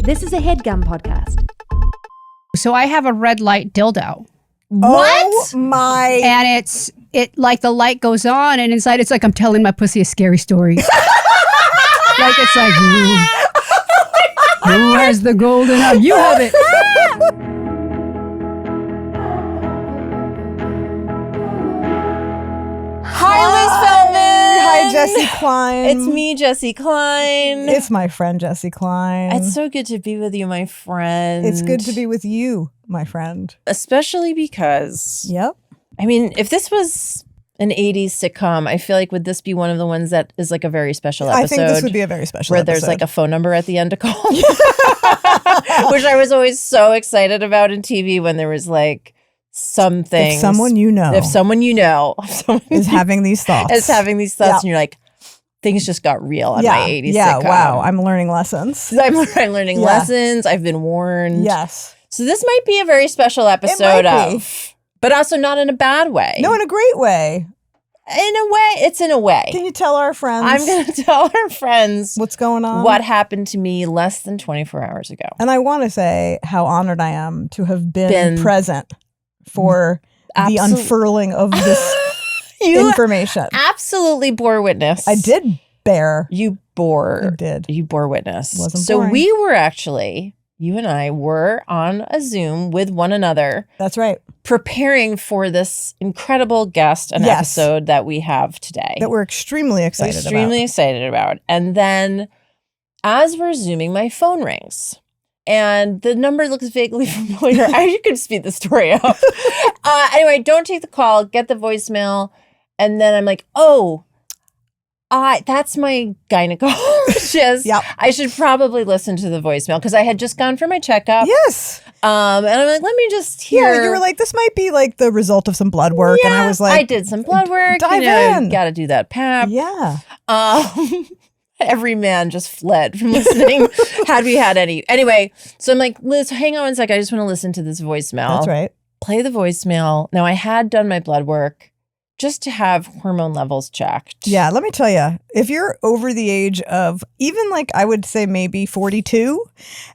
This is a Headgum podcast. So I have a red light dildo. What? Oh my. And it like the light goes on and inside it's like I'm telling my pussy a scary story. Like it's like, who has the golden eye? You have it. Hi, Liz Feldman. Hi, Jessi Klein. It's me, Jessi Klein. It's my friend, Jessi Klein. It's so good to be with you, my friend. It's good to be with you, my friend. Especially because, Yep. I mean, if this was an 80s sitcom, I feel like would this be one of the ones that is like a very special episode? I think this would be a very special where episode. there's like a phone number at the end to call. Which I was always so excited about in TV when there was like something. If someone you know. Is having these thoughts. And you're like, things just got real on my 80s Yeah, sitcom. wow. I'm learning lessons. I'm learning lessons. I've been warned. Yes. So this might be a very special episode of, but also not in a bad way. No, in a great way. It's in a way. Can you tell our friends? I'm going to tell our friends what's going on? What happened to me less than 24 hours ago. And I want to say how honored I am to have been present for the unfurling of this information. Absolutely bore witness. I did bear. You bore. I did. You bore witness. Wasn't so boring. we were actually, you and I were on a Zoom with one another. That's right. Preparing for this incredible guest and episode that we have today. That we're extremely excited about. And then as we're Zooming, my phone rings. And the number looks vaguely familiar. You could speed the story up. Anyway, don't take the call. Get the voicemail. And then I'm like, that's my gynecologist. Yep. I should probably listen to the voicemail because I had just gone for my checkup. Yes. And I'm like, let me just hear. Yeah, you were like, this might be like the result of some blood work. Yeah, and I was like, I did some blood work. Dive in. Got to do that pap. Yeah. Every man just fled from listening had we had any. Anyway, so I'm like, Liz, hang on one sec. I just want to listen to this voicemail. That's right. Play the voicemail. Now, I had done my blood work just to have hormone levels checked. Yeah, let me tell you, if you're over the age of even like, I would say maybe 42,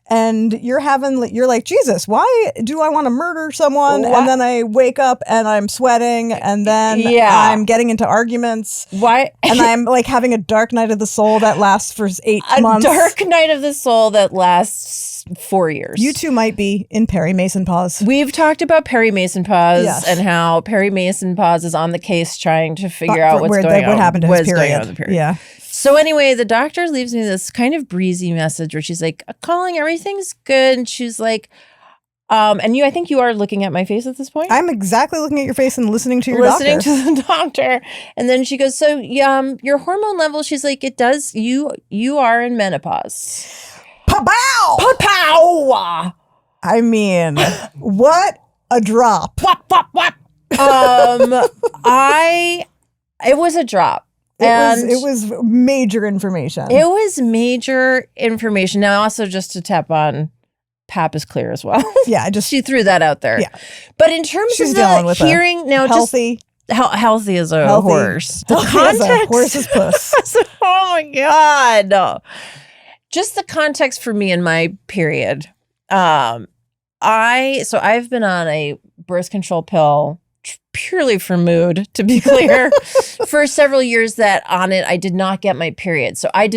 and you're like, Jesus, why do I want to murder someone? What? And then I wake up and I'm sweating and then I'm getting into arguments. Why? And I'm like having a dark night of the soul that lasts for 8 months. A dark night of the soul that lasts 4 years. You two might be in Perry Mason pause. We've talked about Perry Mason pause Yes. and how Perry Mason pause is on the case trying to figure out what happened to his period. Yeah. So anyway, the doctor leaves me this kind of breezy message where she's like, calling, everything's good. And she's like, and I think you are looking at my face at this point. I'm exactly looking at your face and listening to your listening to the doctor. And then she goes, so your hormone level, she's like, it does, you are in menopause. Pa-pow! Pa-pow! I mean, what a drop. Whap. It was a drop. It was major information. It was major information. Now, also just to tap on, pap is clear as well. Yeah, she threw that out there. Yeah. But in terms She's of the hearing, now healthy. Healthy as a horse. The context, as a horse's puss. Oh my God. No. Just the context for me and my period. I've been on a birth control pill purely for mood, to be clear, for several years that on it, I did not get my period. So I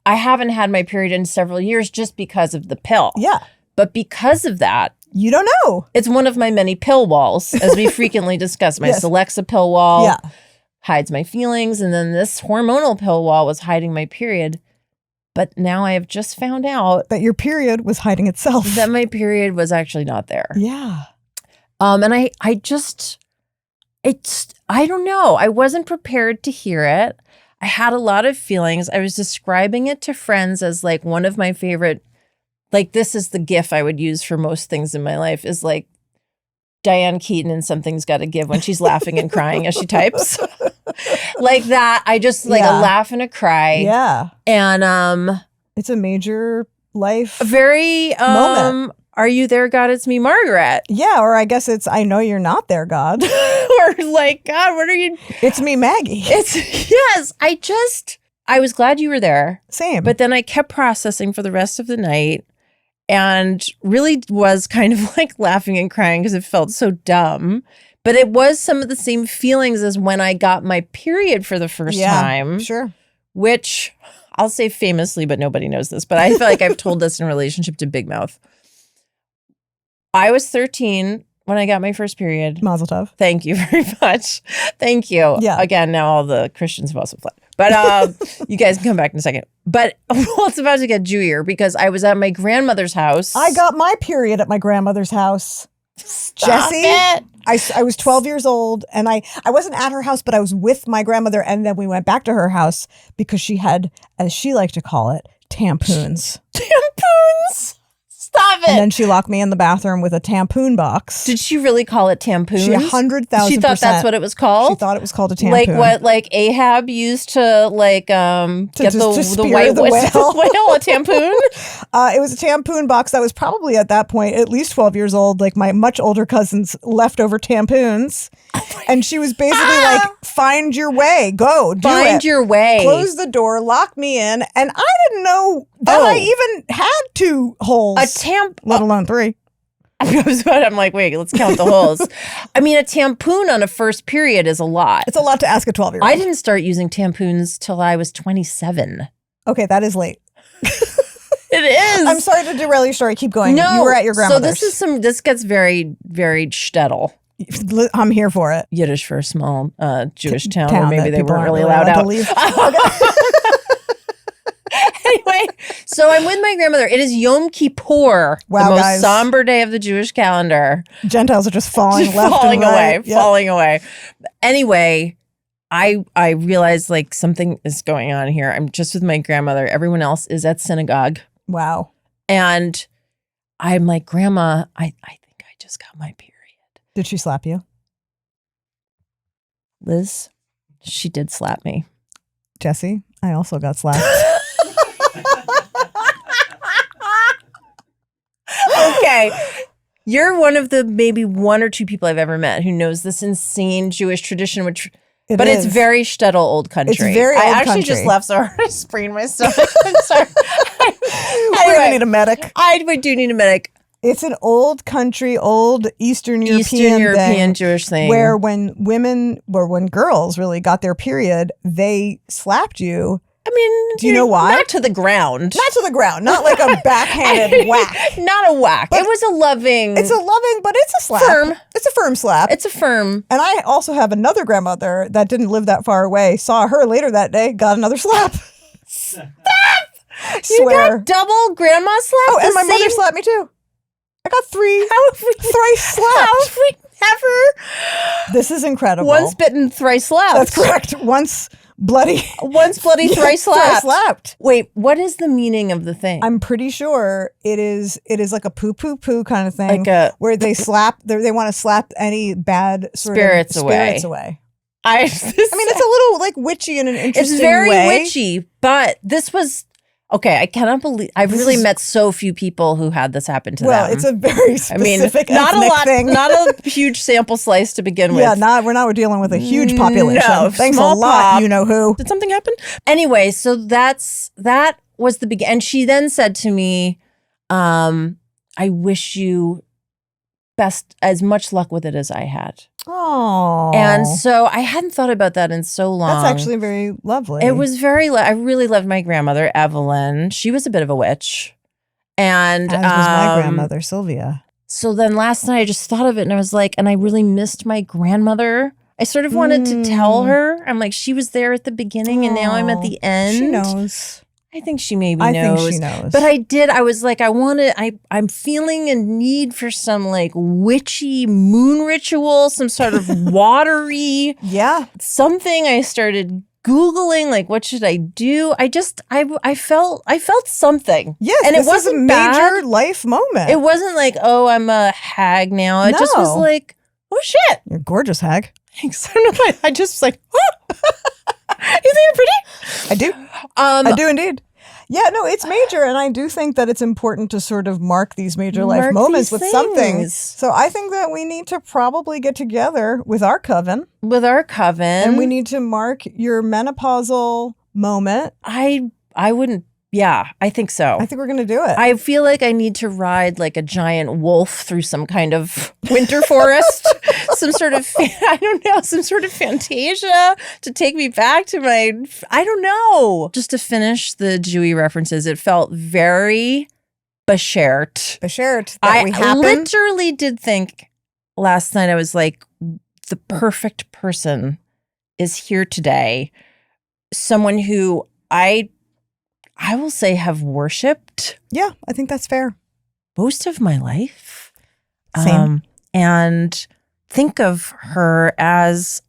haven't had my period in several years just because of the pill. Yeah. But because of that, you don't know. It's one of my many pill walls, as we frequently discuss. My Celexa pill wall hides my feelings. And then this hormonal pill wall was hiding my period. But now I have just found out that your period was hiding itself. That my period was actually not there. Yeah. And I don't know. I wasn't prepared to hear it. I had a lot of feelings. I was describing it to friends as like one of my favorite, like this is the gif I would use for most things in my life is like Diane Keaton and Something's Gotta Give when she's laughing and crying as she types. Like that. I just like a laugh and a cry. Yeah. And it's a major life very moment. Are you there, God? It's me, Margaret. Yeah, or I guess it's I know you're not there, God. Or like, God, what are you? It's me, Maggie. Yes. I was glad you were there. Same. But then I kept processing for the rest of the night. and really was kind of like laughing and crying because it felt so dumb. But it was some of the same feelings as when I got my period for the first time. Sure. Which I'll say famously, but nobody knows this. But I feel like I've told this in relationship to Big Mouth. I was 13 when I got my first period. Mazel tov. Thank you very much. Thank you. Yeah. Again, now all the Christians have also fled. But you guys can come back in a second. But well, it's about to get Jewier because I was at my grandmother's house. I got my period at my grandmother's house. Stop Jessie, it. I was 12 years old and I wasn't at her house, but I was with my grandmother. And then we went back to her house because she had, as she liked to call it, tampoons. Tampoons. Stop it. And then she locked me in the bathroom with a tampoon box. Did she really call it tampoons? She 100,000%. She thought that's what it was called? She thought it was called a tampoon. Like what Ahab used to get the spear white the whale. A tampoon? It was a tampoon box that was probably at that point at least 12 years old, like my much older cousin's leftover tampoons. And she was basically like, find your way, go, do it. Find your way. Close the door, lock me in. And I didn't know that I even had 2 holes. Let alone 3. I'm like, wait, let's count the holes. I mean, a tampoon on a first period is a lot. It's a lot to ask a 12-year-old. I didn't start using tampoons till I was 27. Okay, that is late. It is. I'm sorry to derail your story. Keep going. No, you were at your grandmother's. So this gets very, very shtetl. I'm here for it. Yiddish for a small Jewish town where maybe that they people weren't aren't really allowed to out. leave. Anyway, so I'm with my grandmother. It is Yom Kippur, Wow, the most guys. somber day of the Jewish calendar. Gentiles are just falling Just left falling and right. away, falling away. Anyway, I realized like something is going on here. I'm just with my grandmother. Everyone else is at synagogue. Wow. And I'm like, Grandma, I think I just got my period. Did she slap you? Liz, she did slap me. Jessie, I also got slapped. Okay. You're one of the maybe 1 or 2 people I've ever met who knows this insane Jewish tradition, but it's very shtetl old country. It's very old I actually country. just laughed so hard I sprained my stomach. I'm sorry. We're going to need a medic. We do need a medic. It's an old country, old Eastern European thing, Jewish thing. where when girls really got their period, they slapped you. I mean, do you know why? Not to the ground. Not to the ground. Not like a backhanded whack. Not a whack. It was a loving. It's a loving, but it's a slap. Firm. It's a firm slap. It's a firm. And I also have another grandmother that didn't live that far away. Saw her later that day, got another slap. Stop! Swear. You got double grandma slap? Oh, and my mother slapped me too. I got 3 thrice slapped. How have we never? This is incredible. Once bitten, thrice slapped. That's correct. Once bloody, thrice slapped. Thrice slapped. Wait, what is the meaning of the thing? I'm pretty sure it is like a poo kind of thing, where they slap. They want to slap any bad spirits away. I mean, it's a little like witchy in an interesting It's very way. witchy, but this was. Okay, I cannot believe I've really met so few people who had this happen to them. Well, it's a very specific not a ethnic lot, thing. not a huge sample slice to begin with. Yeah, we're dealing with a huge population. No, Thanks a small lot, pop. you know who. Did something happen? Anyway, so that was the beginning. And she then said to me, I wish you as much luck with it as I had. Oh. And so I hadn't thought about that in so long. That's actually very lovely. It was I really loved my grandmother, Evelyn. She was a bit of a witch. And as was my grandmother, Sylvia. So then last night I just thought of it and I was like, and I really missed my grandmother. I sort of wanted to tell her. I'm like, she was there at the beginning and now I'm at the end. She knows. I think she maybe I knows. think she knows. But I was like, I'm feeling a need for some like witchy moon ritual, some sort of watery something. I started Googling like, what should I do? I felt something. Yes, and this it wasn't is a major life moment. It wasn't like, oh, I'm a hag now. It just was like, oh shit. You're a gorgeous hag. Thanks. I don't know. I just was like, oh. You think I'm pretty? I do. I do indeed. Yeah, no, it's major. And I do think that it's important to sort of mark these major life moments with something. So I think that we need to probably get together with our coven. And we need to mark your menopausal moment. I wouldn't Yeah, I think so. I think we're going to do it. I feel like I need to ride like a giant wolf through some kind of winter forest, some sort of, I don't know, some sort of fantasia to take me back to my, I don't know. Just to finish the Jewy references, it felt very Beshert. Beshert, I we happen. literally did think last night, I was like, the perfect person is here today. Someone who I will say have worshipped. Yeah, I think that's fair. Most of my life. Same. And think of her as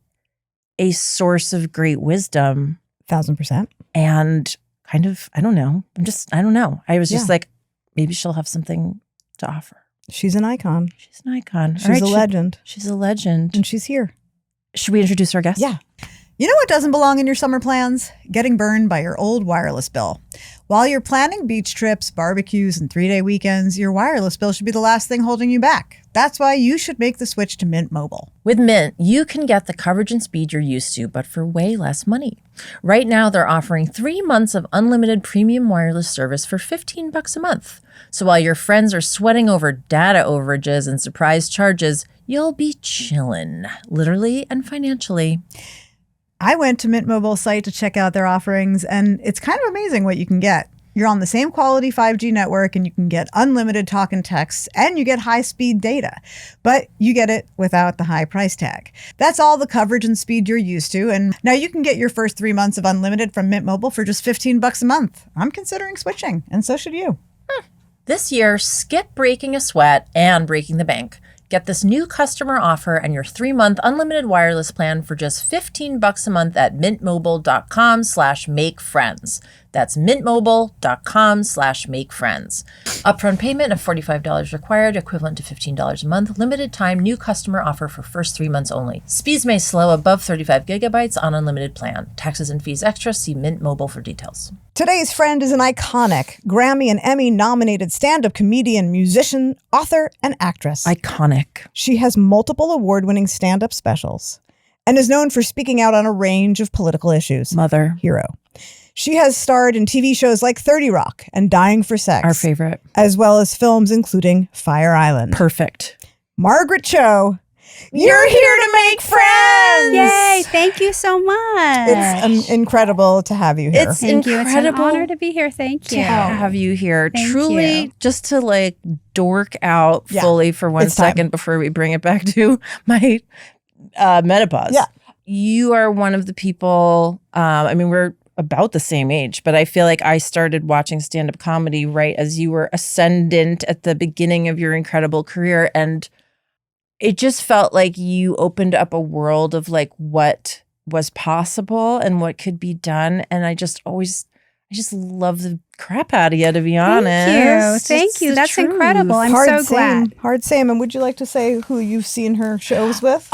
a source of great wisdom. 1,000%. And kind of, I don't know. I don't know. I was just like, maybe she'll have something to offer. She's an icon. She's an icon. She's a legend. She's a legend. And she's here. Should we introduce our guest? Yeah. You know what doesn't belong in your summer plans? Getting burned by your old wireless bill. While you're planning beach trips, barbecues, and 3-day weekends, your wireless bill should be the last thing holding you back. That's why you should make the switch to Mint Mobile. With Mint, you can get the coverage and speed you're used to, but for way less money. Right now, they're offering 3 months of unlimited premium wireless service for $15 a month. So while your friends are sweating over data overages and surprise charges, you'll be chillin', literally and financially. I went to Mint Mobile's site to check out their offerings, and it's kind of amazing what you can get. You're on the same quality 5G network, and you can get unlimited talk and texts, and you get high-speed data. But you get it without the high price tag. That's all the coverage and speed you're used to, and now you can get your first 3 months of unlimited from Mint Mobile for just $15 a month. I'm considering switching, and so should you. This year, skip breaking a sweat and breaking the bank. Get this new customer offer and your 3-month unlimited wireless plan for just $15 a month at mintmobile.com/makefriends. That's mintmobile.com/makefriends. Upfront payment of $45 required, equivalent to $15 a month. Limited time new customer offer for first 3 months only. Speeds may slow above 35 gigabytes on unlimited plan. Taxes and fees extra. See Mint Mobile for details. Today's friend is an iconic Grammy and Emmy-nominated stand-up comedian, musician, author, and actress. Iconic. She has multiple award-winning stand-up specials and is known for speaking out on a range of political issues. Mother. Hero. She has starred in TV shows like 30 Rock and Dying for Sex. Our favorite. As well as films including Fire Island. Perfect. Margaret Cho, you're here to make friends! Yay! Thank you so much. It's incredible to have you here. It's Thank you. It's an incredible honor to be here. Thank to you. have you here. Thank Truly, you. just to like dork out Yeah. fully for 1 It's time. second before we bring it back to my menopause. Yeah. You are one of the people, I mean, we're about the same age, but I feel like I started watching stand-up comedy right as you were ascendant at the beginning of your incredible career. And it just felt like you opened up a world of like what was possible and what could be done. And I just love the crap out of you, to be honest. Thank It's you. the That's truth. incredible. I'm Hard so same. glad. Hard same. And would you like to say who you've seen her shows with?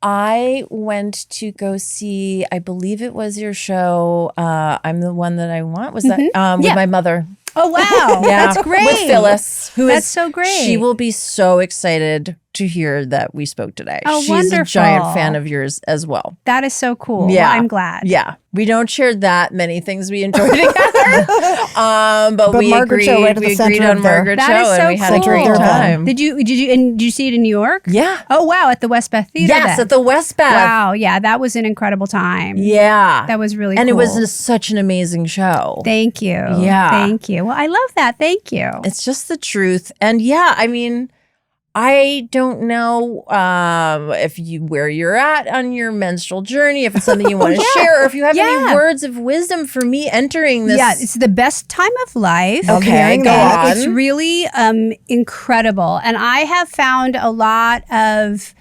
I went to go see, I believe it was your show, I'm the One That I Want. Was that with my mother? Oh, wow. Yeah. That's great. With Phyllis, who That's is so great. She will be so excited to hear that we spoke today. Oh, She's wonderful. a giant fan of yours as well. That is so cool. Yeah. Well, I'm glad. Yeah. We don't share that many things we enjoy together. But we Margaret agreed, Cho right at the we center agreed of on their- Margaret That Cho is so and we had a cool. great time. Did you see it in New York? Yeah. Oh, wow. At the West Beth Theater. Yes, then. at the West Bath. Wow. Yeah. That was an incredible time. Yeah. That was really and cool. it was just such an amazing show. Thank you. Yeah. Thank you. Well, I love that. Thank you. It's just the truth. And yeah, I mean, I don't know where you're at on your menstrual journey, if it's something you want to share, or if you have any words of wisdom for me entering this. Yeah, it's the best time of life. Okay, go on. It's really incredible. And I have found a lot of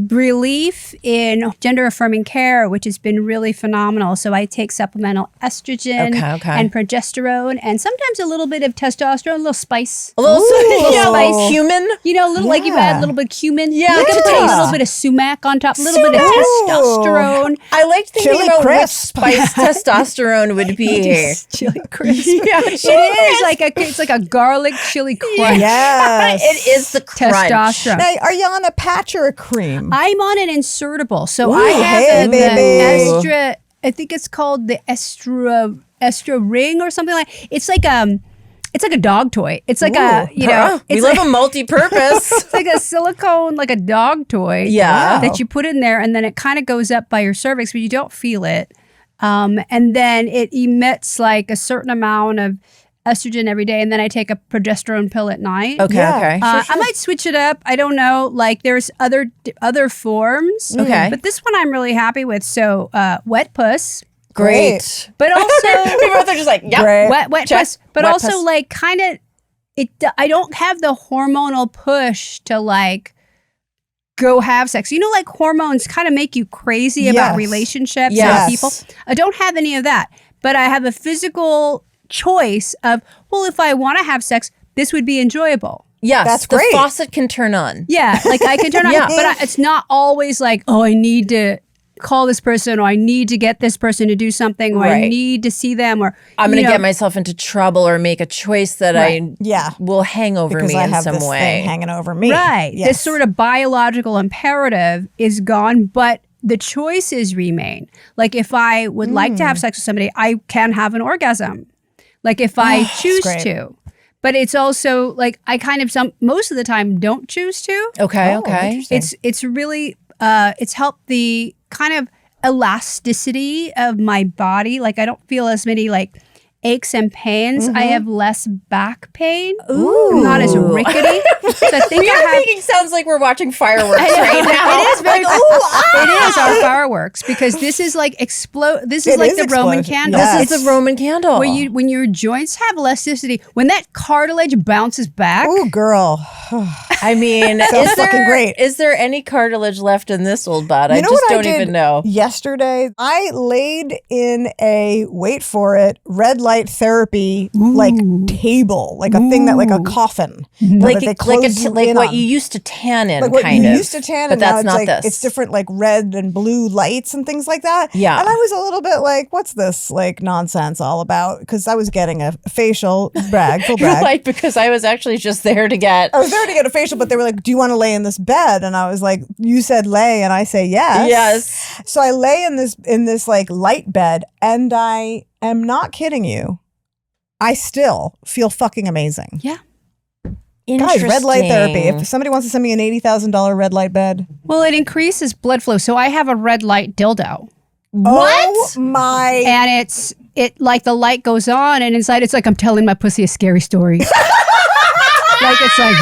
relief in gender affirming care, which has been really phenomenal. So I take supplemental estrogen and progesterone, and sometimes a little bit of testosterone, a little spice. A little spice. cumin. You know, a little like you add a little bit of cumin. Yeah, like to a taste. little bit of sumac on top, a little bit of testosterone. I liked thinking Chili about crisp. which spice testosterone would be. Chili crisp. Yeah, It is it's like a garlic chili crunch. Yes. It is the crunch. Testosterone. Now, are you on a patch or a cream? I'm on an insertable, so Ooh, I have hey, the baby. I think it's called the Estra Ring or something like. It's like a dog toy. It's like we love a multi-purpose. It's like a silicone, like a dog toy. Yeah. That you put in there, and then it kind of goes up by your cervix, but you don't feel it. And then it emits like a certain amount of estrogen every day, and then I take a progesterone pill at night. Okay. Yeah. I might switch it up. I don't know. Like there's other forms. Okay. But this one I'm really happy with. So wet puss. Great. But also We both are just like, yep. Great. wet Check. puss. But Wet also puss. like kind of I don't have the hormonal push to like go have sex. You know, like hormones kind of make you crazy about Yes. relationships Yes. and people. I don't have any of that. But I have a physical choice of, well, if I want to have sex, this would be enjoyable. Yes. That's the great. faucet can turn on. Yeah, like I can turn on, Yeah. but it's not always like, oh, I need to call this person, or I need to get this person to do something, or I Right. need to see them, or I'm going you to know, get myself into trouble or make a choice that Yeah. will hang over Because me I in have some this way. thing hanging over me. right. Yes. This sort of biological imperative is gone, but the choices remain. Like if I would like to have sex with somebody, I can have an orgasm. Like if I choose great. to. But it's also like I kind of most of the time don't choose to. Okay. Oh, Okay. interesting. It's really it's helped the kind of elasticity of my body. Like I don't feel as many like aches and pains. I have less back pain. Ooh. I'm not as rickety. So I think We I are have. making sounds like we're watching fireworks I know. right now. It is very. It is our fireworks because this is like explode. This is It like is the Roman explosion. candle. Yes. It's a Roman candle. When your joints have elasticity, when that cartilage bounces back. Ooh, girl. I mean, Sounds is fucking there, great. Is there any cartilage left in this old bud? I You know just what don't I did even know. Yesterday, I laid in a, wait for it, red light therapy like table, like a thing that like a coffin. Like that they like close you like in what on. you used to tan in, Like what kind you of. used to tan, but and now that's it's not like this. it's different, like red and blue lights and things like that. Yeah. and I was a little bit like, "What's this like nonsense all about?" Because I was getting a facial full You're brag. like, because I was actually just there to get. I was there to get a facial, but they were like, "Do you want to lay in this bed?" And I was like, "You said lay," and I say yes. Yes. So I lay in this like light bed, and I am not kidding you. I still feel fucking amazing. Yeah. Guys, red light therapy. Interesting. If somebody wants to send me an $80,000 red light bed, Well, it increases blood flow. So I have a red light dildo. oh my! And it like the light goes on and inside it's like I'm telling my pussy a scary story. Like it's like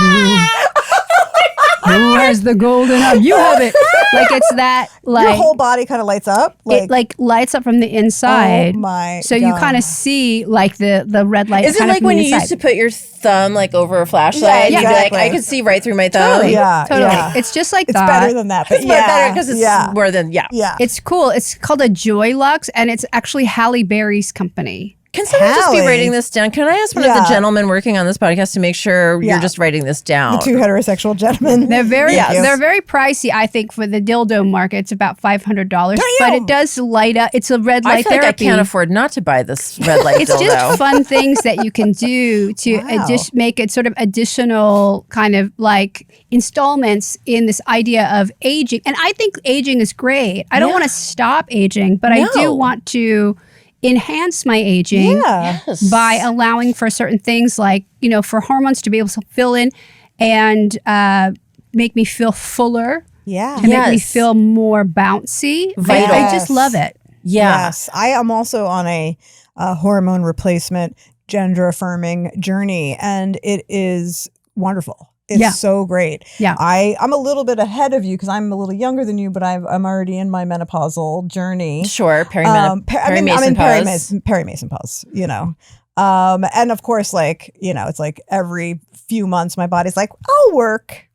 who has the golden arm? You have it. Like it's that like Your whole body kind of lights up. it like lights up from the inside. Oh my! So you God. kind of see like the red light. Is it kind of like from when the you inside. used to put your thumb like over a flashlight? Yeah, and you'd be exactly. like, I could see right through my thumb. Totally. Yeah, Totally. yeah. It's just like It's that. better than that, but It's more better because it's more than yeah. It's cool. It's called a Joy Lux, and it's actually Halle Berry's company. Can someone just be Hallie. writing this down? Can I ask one of the Yeah. gentlemen working on this podcast to make sure Yeah. you're just writing this down? The two heterosexual gentlemen. They're very Thank you. they're very pricey, I think, for the dildo market. It's about $500, but it does light up. It's a red I light feel like I therapy. can't afford not to buy this red light It's dildo. just fun things that you can do to Wow. make it sort of additional kind of like installments in this idea of aging. And I think aging is great. I don't want to stop aging, but I do No. want to enhance my aging Yeah. Yes. by allowing for certain things like, you know, for hormones to be able to fill in and make me feel fuller, Yeah. to make me Yes. feel more bouncy. Vital. I just love it. Yeah. Yes, I am also on a hormone replacement, gender affirming journey, and it is wonderful. It's Yeah. so great. Yeah. I'm a little bit ahead of you because I'm a little younger than you, but I'm already in my menopausal journey. Sure. I'm in Perimason. perimason pause, you know. And of course, like, you know, it's like every few months my body's like, I'll work.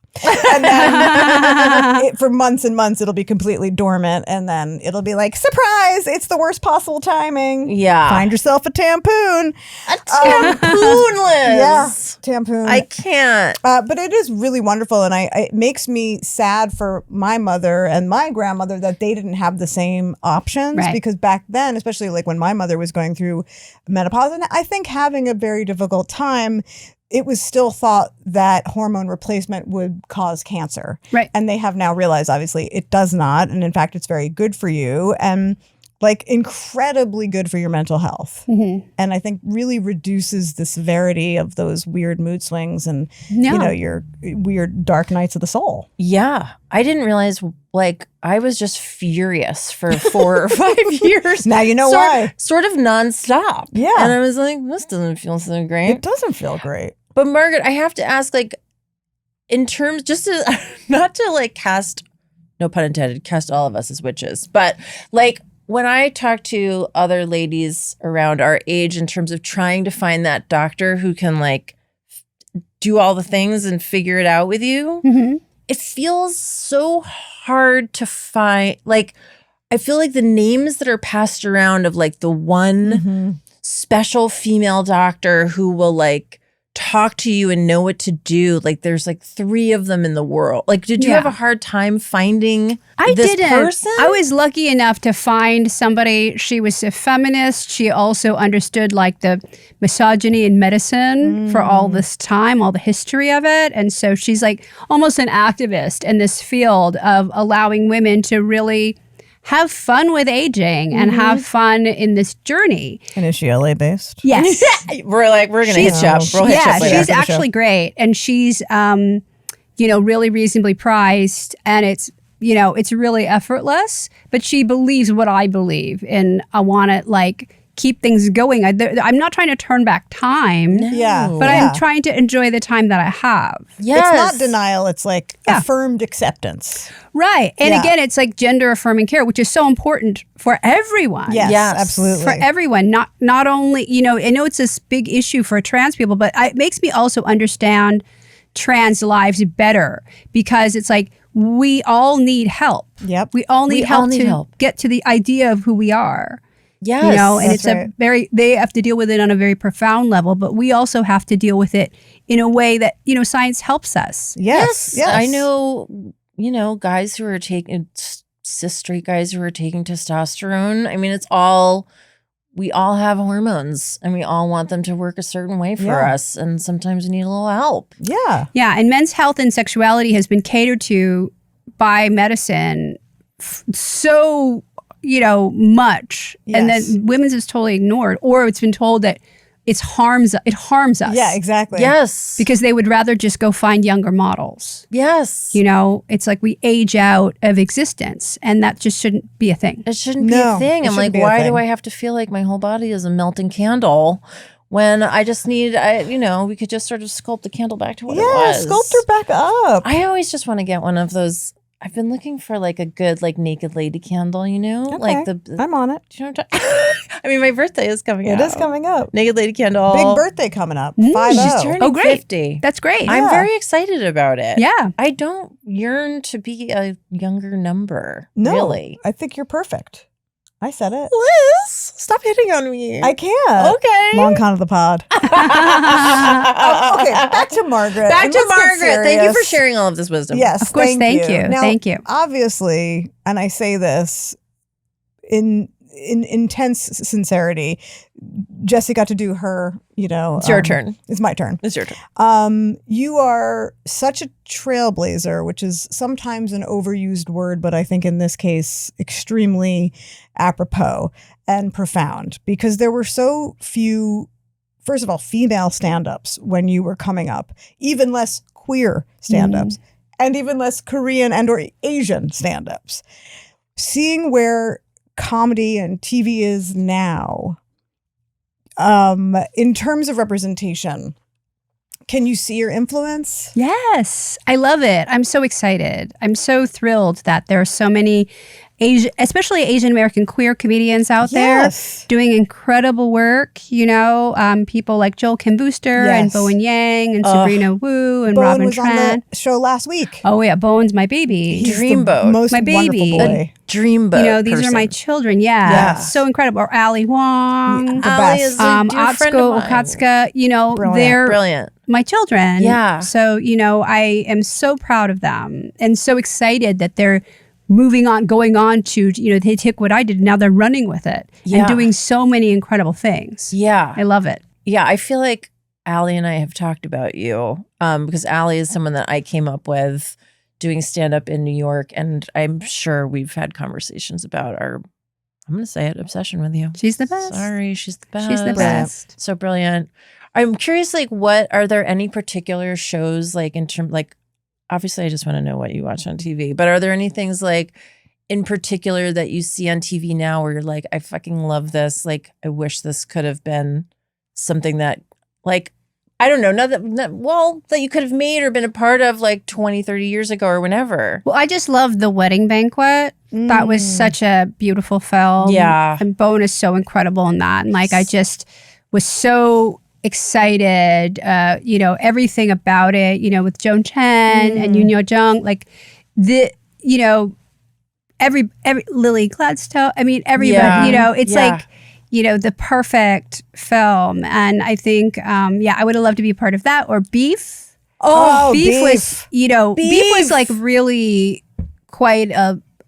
And then for months and months it'll be completely dormant, and then it'll be like, surprise, it's the worst possible timing. Yeah. Find yourself a tampoon. A tampoon, Liz. Yeah, tampoon. I can't. But it is really wonderful, and it makes me sad for my mother and my grandmother that they didn't have the same options, Right. because back then, especially like when my mother was going through menopause, and I think having a very difficult time, it was still thought that hormone replacement would cause cancer. Right. And they have now realized, obviously, it does not. And in fact, it's very good for you. And like incredibly good for your mental health. Mm-hmm. And I think really reduces the severity of those weird mood swings and, your weird dark nights of the soul. Yeah. I didn't realize, like, I was just furious for 4 or 5 years. Now you know why. Sort of nonstop. Yeah. And I was like, this doesn't feel so great. It doesn't feel great. But Margaret, I have to ask, like, in terms, just to, not to like cast, no pun intended, cast all of us as witches, but like, when I talk to other ladies around our age in terms of trying to find that doctor who can like do all the things and figure it out with you, it feels so hard to find. Like, I feel like the names that are passed around of like the one special female doctor who will like talk to you and know what to do. Like there's like 3 of them in the world. Like, did you have a hard time finding this person? I was lucky enough to find somebody. She was a feminist. She also understood like the misogyny in medicine for all this time, all the history of it. And so she's like almost an activist in this field of allowing women to really have fun with aging and have fun in this journey. And is she LA based? Yes. we're going to hitch up. We'll hitch up later. She's actually great. And she's, really reasonably priced. And it's, it's really effortless. But she believes what I believe. And I want to like keep things going. I'm not trying to turn back time. No. But I'm trying to enjoy the time that I have. Yes. It's not denial. It's like affirmed acceptance. Right. And again, it's like gender affirming care, which is so important for everyone. Yes, absolutely. For everyone. Not only, I know it's this big issue for trans people, but it makes me also understand trans lives better because it's like we all need help. Yep. We all need help to get to the idea of who we are. Yes. And it's they have to deal with it on a very profound level, but we also have to deal with it in a way that, science helps us. Yes. I know, guys who are taking, cis straight guys who are taking testosterone. I mean, we all have hormones and we all want them to work a certain way for us. And sometimes we need a little help. Yeah. Yeah. And men's health and sexuality has been catered to by medicine so much, and then women's is totally ignored, or it's been told that it harms us. Yeah, exactly. Yes, because they would rather just go find younger models. Yes, it's like we age out of existence, and that just shouldn't be a thing. It shouldn't be a thing. I'm like, why do I have to feel like my whole body is a melting candle? When I just need, we could just sort of sculpt the candle back to what it was. Yeah, sculpt her back up. I always just want to get one of those. I've been looking for like a good like naked lady candle, Okay. like I'm on it. Do you know what I'm talking? I mean, my birthday is coming up. It is coming up. Naked lady candle. Big birthday coming up. 50. She's turning 50. That's great. I'm very excited about it. Yeah. I don't yearn to be a younger number. No, really. I think you're perfect. I said it. Liz, stop hitting on me. I can't. Okay. Long con of the pod. Okay, back to Margaret. Back to Margaret. Thank you for sharing all of this wisdom. Yes, of course. Thank you. Now, thank you. Obviously, and I say this in intense sincerity, Jessi got to do her, It's your turn. It's my turn. It's your turn. You are such a trailblazer, which is sometimes an overused word, but I think in this case, extremely apropos and profound, because there were so few, first of all, female stand-ups when you were coming up, even less queer stand-ups, and even less Korean and or Asian stand-ups. Seeing where comedy and TV is now, in terms of representation, can you see your influence? Yes, I love it. I'm so excited. I'm so thrilled that there are so many especially Asian American queer comedians out there doing incredible work. People like Joel Kim Booster and Bowen Yang and Sabrina Wu and Bowen Robin was Tran. on the show last week. Oh yeah, Bowen's my baby. He's Dreamboat. Most my baby. wonderful boy. Dreamboat. These are my children. Yeah. So incredible. Or Ali Wong. The best. is a dear friend of mine. Okatsuka. They're brilliant. My children. Yeah. So, I am so proud of them and so excited that they're going on to, they took what I did, now they're running with it and doing so many incredible things. Yeah. I love it. Yeah. I feel like Allie and I have talked about you because Allie is someone that I came up with doing stand-up in New York, and I'm sure we've had conversations about our I'm going to say it, obsession with you. She's the best. Sorry, she's the best. She's the best. So brilliant. I'm curious, like, are there any particular shows, like, in terms, like, obviously I just want to know what you watch on TV, but are there any things, like, in particular that you see on TV now where you're like, I fucking love this. Like, I wish this could have been something that, like, I don't know, that you could have made or been a part of like 20, 30 years ago or whenever. Well, I just love The Wedding Banquet. That was such a beautiful film. Yeah. And Bowen is so incredible in that. And like, I just was so excited, everything about it, with Joan Chen and Yoon Yo-jung, like every Lily Gladstone. I mean, everybody, it's like, the perfect film. And I think, I would have loved to be a part of that. Or Beef. Oh, Beef was, Beef was like really quite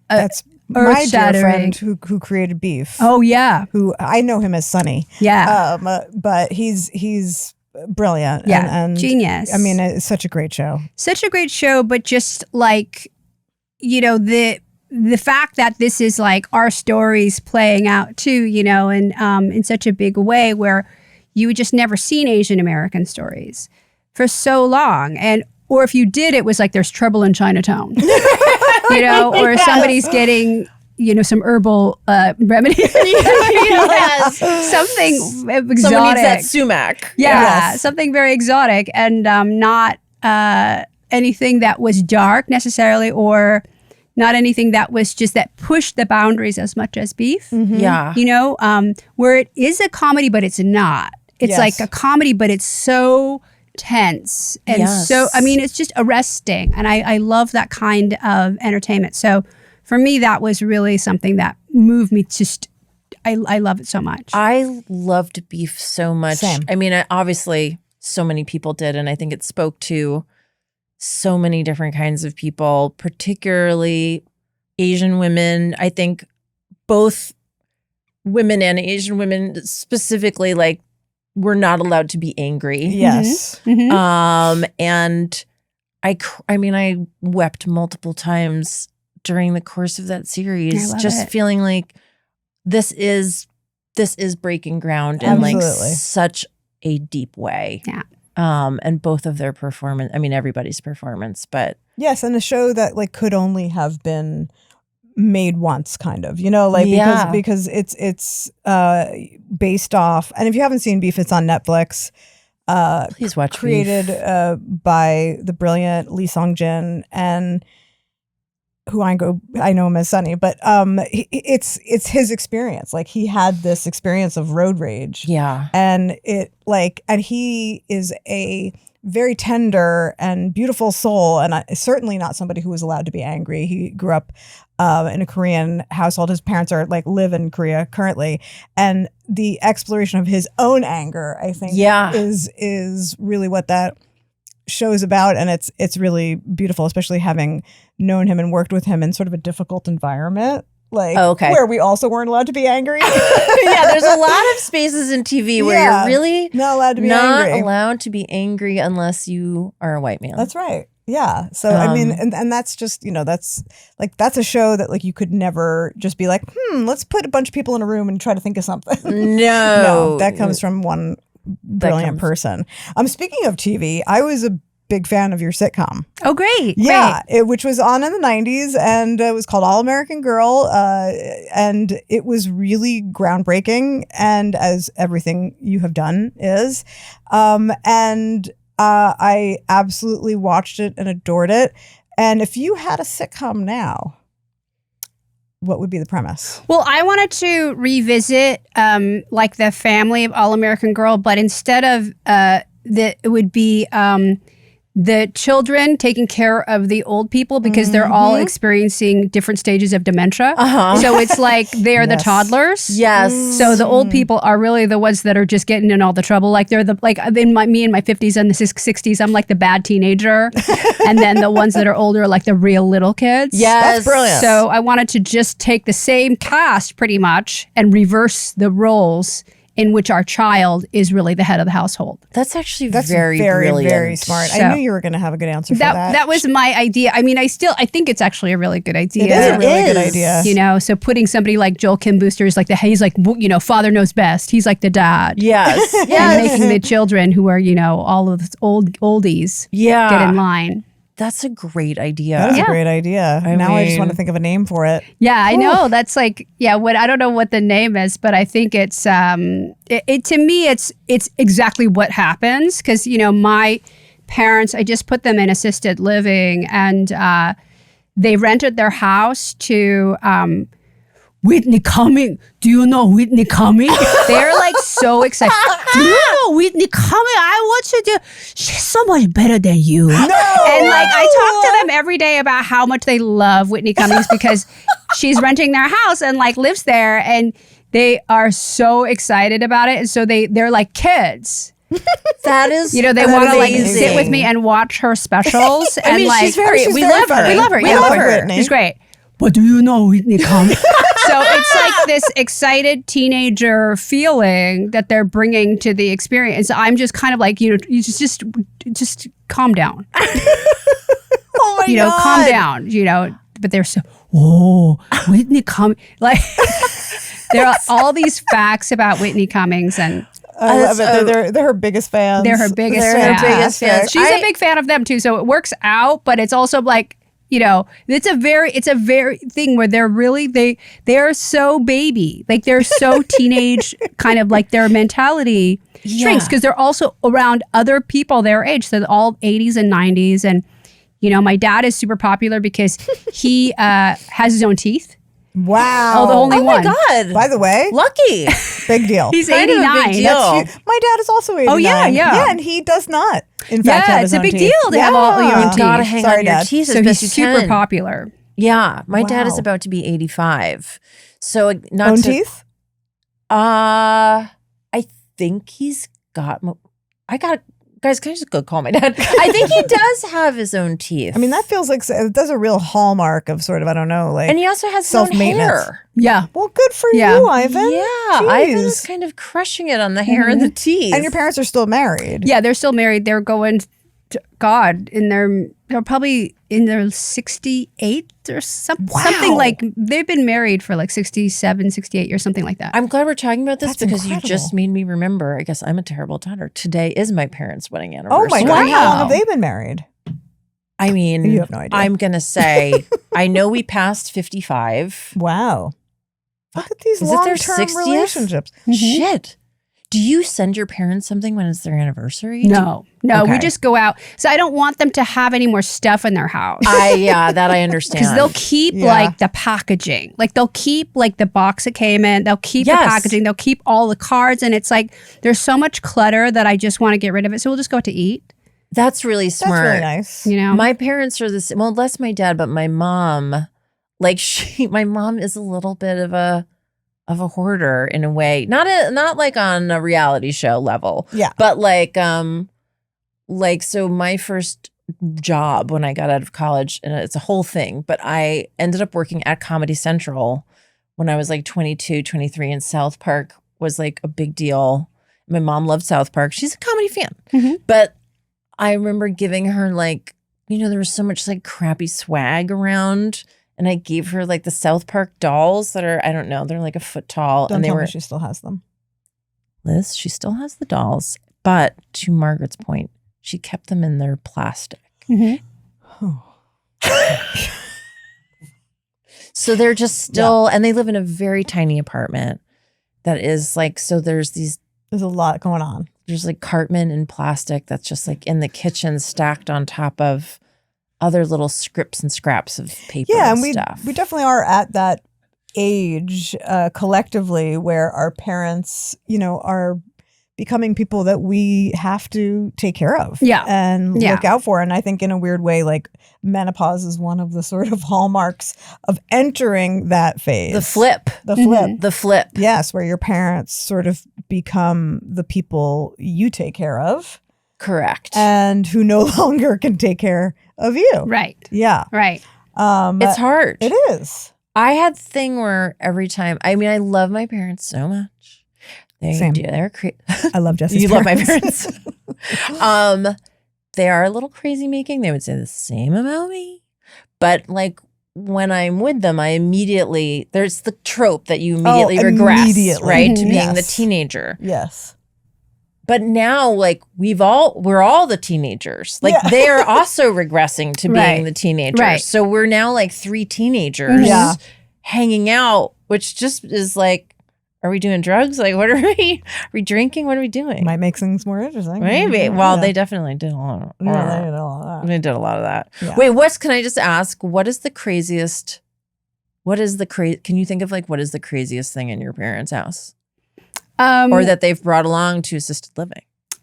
that's my dear friend who created Beef. Oh yeah, who I know him as Sonny. Yeah, but he's brilliant. Yeah, and genius. I mean, it's such a great show. Such a great show, but just like the fact that this is like our stories playing out too, and in such a big way where you had just never seen Asian American stories for so long, or if you did, it was like there's trouble in Chinatown. Or somebody's getting, some herbal remedy. Yes. Something exotic. Someone needs that sumac. Yeah, something very exotic and not anything that was dark necessarily, or not anything that was just that pushed the boundaries as much as Beef. Mm-hmm. Yeah. Where it is a comedy, but it's not. It's like a comedy, but it's so tense and so it's just arresting, and I love that kind of entertainment. So for me, that was really something that moved me. I love it so much. I loved Beef so much. Same. I mean, obviously so many people did, and I think it spoke to so many different kinds of people, particularly Asian women. I think both women and Asian women specifically, like, we're not allowed to be angry. Yes. Mm-hmm. And I wept multiple times during the course of that series, just feeling like this is breaking ground in like such a deep way. Yeah. And both of their performance, I mean, everybody's performance, but yes, and a show that like could only have been made once, kind of, because it's based off, and if you haven't seen Beef, it's on Netflix. Please watch. Created by the brilliant Lee Sung-jin, and who I know him as Sonny, but it's his experience. Like, he had this experience of road rage. Yeah. And and he is a very tender and beautiful soul, and certainly not somebody who was allowed to be angry. He grew up in a Korean household. His parents live in Korea currently, and the exploration of his own anger, I think, is really what that show's about, and it's really beautiful, especially having known him and worked with him in sort of a difficult environment, where we also weren't allowed to be angry. Yeah, there's a lot of spaces in TV where you're really not allowed to be angry unless you are a white man. That's right. Yeah. So I mean, and that's just, that's a show that like you could never just be like, let's put a bunch of people in a room and try to think of something. No, that comes from one brilliant person. Speaking of TV, I was a big fan of your sitcom. Oh, great. Yeah, which was on in the 90s, and it was called All American Girl, and it was really groundbreaking, and as everything you have done is. I absolutely watched it and adored it. And if you had a sitcom now, what would be the premise? Well, I wanted to revisit like the family of All American Girl, but instead of it would be the children taking care of the old people, because they're all experiencing different stages of dementia. So it's like they're the toddlers. Yes. So the old people are really the ones that are just getting in all the trouble. Like they're me in my 50s and the 60s, I'm like the bad teenager. And then the ones that are older are like the real little kids. Yes. That's brilliant. So I wanted to just take the same cast pretty much and reverse the roles in which our child is really the head of the household. That's actually That's very, very, brilliant. very smart. So- I knew you were going to have a good answer for that. That was my idea. I mean, I think it's actually a really good idea. It is a really good is. idea. You know, so putting somebody like Joel Kim Booster is like he's like, you know, father knows best. He's like the dad. Yes. And Yes. making the children who are, you know, all of the oldies Yeah. get in line. That's a great idea. That is a great idea. I Now I just want to mean- think of a name for it. Yeah, I know. That's like, what I don't know what the name is, but I think it's it to me it's exactly what happens, because, you know, my parents, I just put them in assisted living, and they rented their house to Whitney Cummings. Do you know Whitney Cummings? They're like so excited. Do you know Whitney Cummings? I want you to. She's so much better than you. No. And like I talk to them every day about how much they love Whitney Cummings because she's renting their house and like lives there, and they are so excited about it. And so they're like kids. That is, You know, they want to like amazing. sit with me and watch her specials. I and mean, like, she's very. she's We very love her. funny. we love her. We yeah, love her. Whitney. She's great. But do you know Whitney Cummings? So it's like this excited teenager feeling that they're bringing to the experience. I'm just kind of like, you know, you just calm down. Oh my You know, God. calm down. You know, but they're so Whitney Cummings. Like there are all these facts about Whitney Cummings, and I love it. They're her biggest fans. they're her biggest They're her fans. biggest fans. She's a big fan of them too, so it works out. But it's also like, you know, it's a very thing where they're really they are so baby, like they're so teenage, kind of like their mentality shrinks because they're also around other people their age, so they're all 80s and 90s, and you know, my dad is super popular because he has his own teeth. Wow. Oh, the only Oh one. my God. By the way, Lucky. big deal. He's Kind of a 89. big deal. That's huge. My dad is also 89. Oh, yeah. Yeah, and he does not, in fact, have Yeah, his it's a own big teeth. deal to have all your own teeth. Gotta hang Sorry, on your Dad. teeth as So best he's you super can. popular. Yeah, my dad is Wow. about to be 85. So not Own to, teeth? I think he's got. Guys, can I just go call my dad? I think he does have his own teeth. I mean, that feels like that's a real hallmark of sort of, I don't know, like. and he also has his own self-maintenance. hair. Yeah. Well, good for Yeah. you, Ivan. Yeah, Jeez. Ivan is kind of crushing it on the hair and the teeth. And your parents are still married. Yeah, they're still married. They're going to God they're probably in their 68 or something. Wow. Something like they've been married for like 67, 68 years, something like that. I'm glad we're talking about this That's because incredible. you just made me remember. I guess I'm a terrible daughter. Today is my parents' wedding Oh anniversary. my God. How long Wow. have they been married? I mean, You have no idea. I'm going to say, I know we passed 55. Wow. Look at these Is it their long-term 60th? relationships. Shit. Do you send your parents something when it's their anniversary? No, we Okay. just go out. So I don't want them to have any more stuff in their house. That I understand. Because they'll keep Yeah. like the packaging. Like they'll keep like the box it came in. They'll keep the Yes. packaging. They'll keep all the cards. And it's like there's so much clutter that I just want to get rid of it. So we'll just go out to eat, That's really That's smart. really nice. you know? My parents are the same. Well, less my dad, but my mom, my mom is a little bit of a hoarder in a way. Not like on a reality show level. Yeah. But so my first job when I got out of college, and it's a whole thing, but I ended up working at Comedy Central when I was like 22, 23, and South Park was like a big deal. My mom loved South Park. She's a comedy fan. Mhm. But I remember giving her like, you know, there was so much like crappy swag around. And I gave her like the South Park dolls that are, I don't know, they're like a foot tall. Don't and they tell were, me she still has them. Liz, she still has the dolls. But to Margaret's point, she kept them in their plastic. Mhm. So they're just still, and they live in a very tiny apartment that is like, so there's There's a lot going on. there's like Cartman in plastic that's just like in the kitchen stacked on top of other little scripts and scraps of paper Yeah, and and stuff. we definitely are at that age collectively where our parents, you know, are becoming people that we have to take care of Yeah. and Yeah. look out for. And I think in a weird way, like menopause is one of the sort of hallmarks of entering that phase. The flip. The flip. The flip. Yes, where your parents sort of become the people you take care of Correct. and who no longer can take care of you. Right. Yeah. Right. It's hard. It is. I had the thing where every time, I mean, I love my parents so much. Same. They're I love Jessi's You parents. love my parents. They are a little crazy making. They would say the same about me. But like when I'm with them, I immediately, there's the trope that you immediately regress, immediately. right? To being Yes. the teenager. Yes. But now, like we're all the teenagers. Like they are also regressing to being the teenagers. Right. So we're now like 3 teenagers Yeah. hanging out, which just is like, are we doing drugs? Like, what are we? Are we drinking? What are we doing? Might make things more interesting. Maybe. Well, they definitely did a lot of Yeah, they did all that. They did a lot of that. Yeah. Wait, can I just ask, can you think of like, what is the craziest thing in your parents' house? Or that they've brought along to assisted living?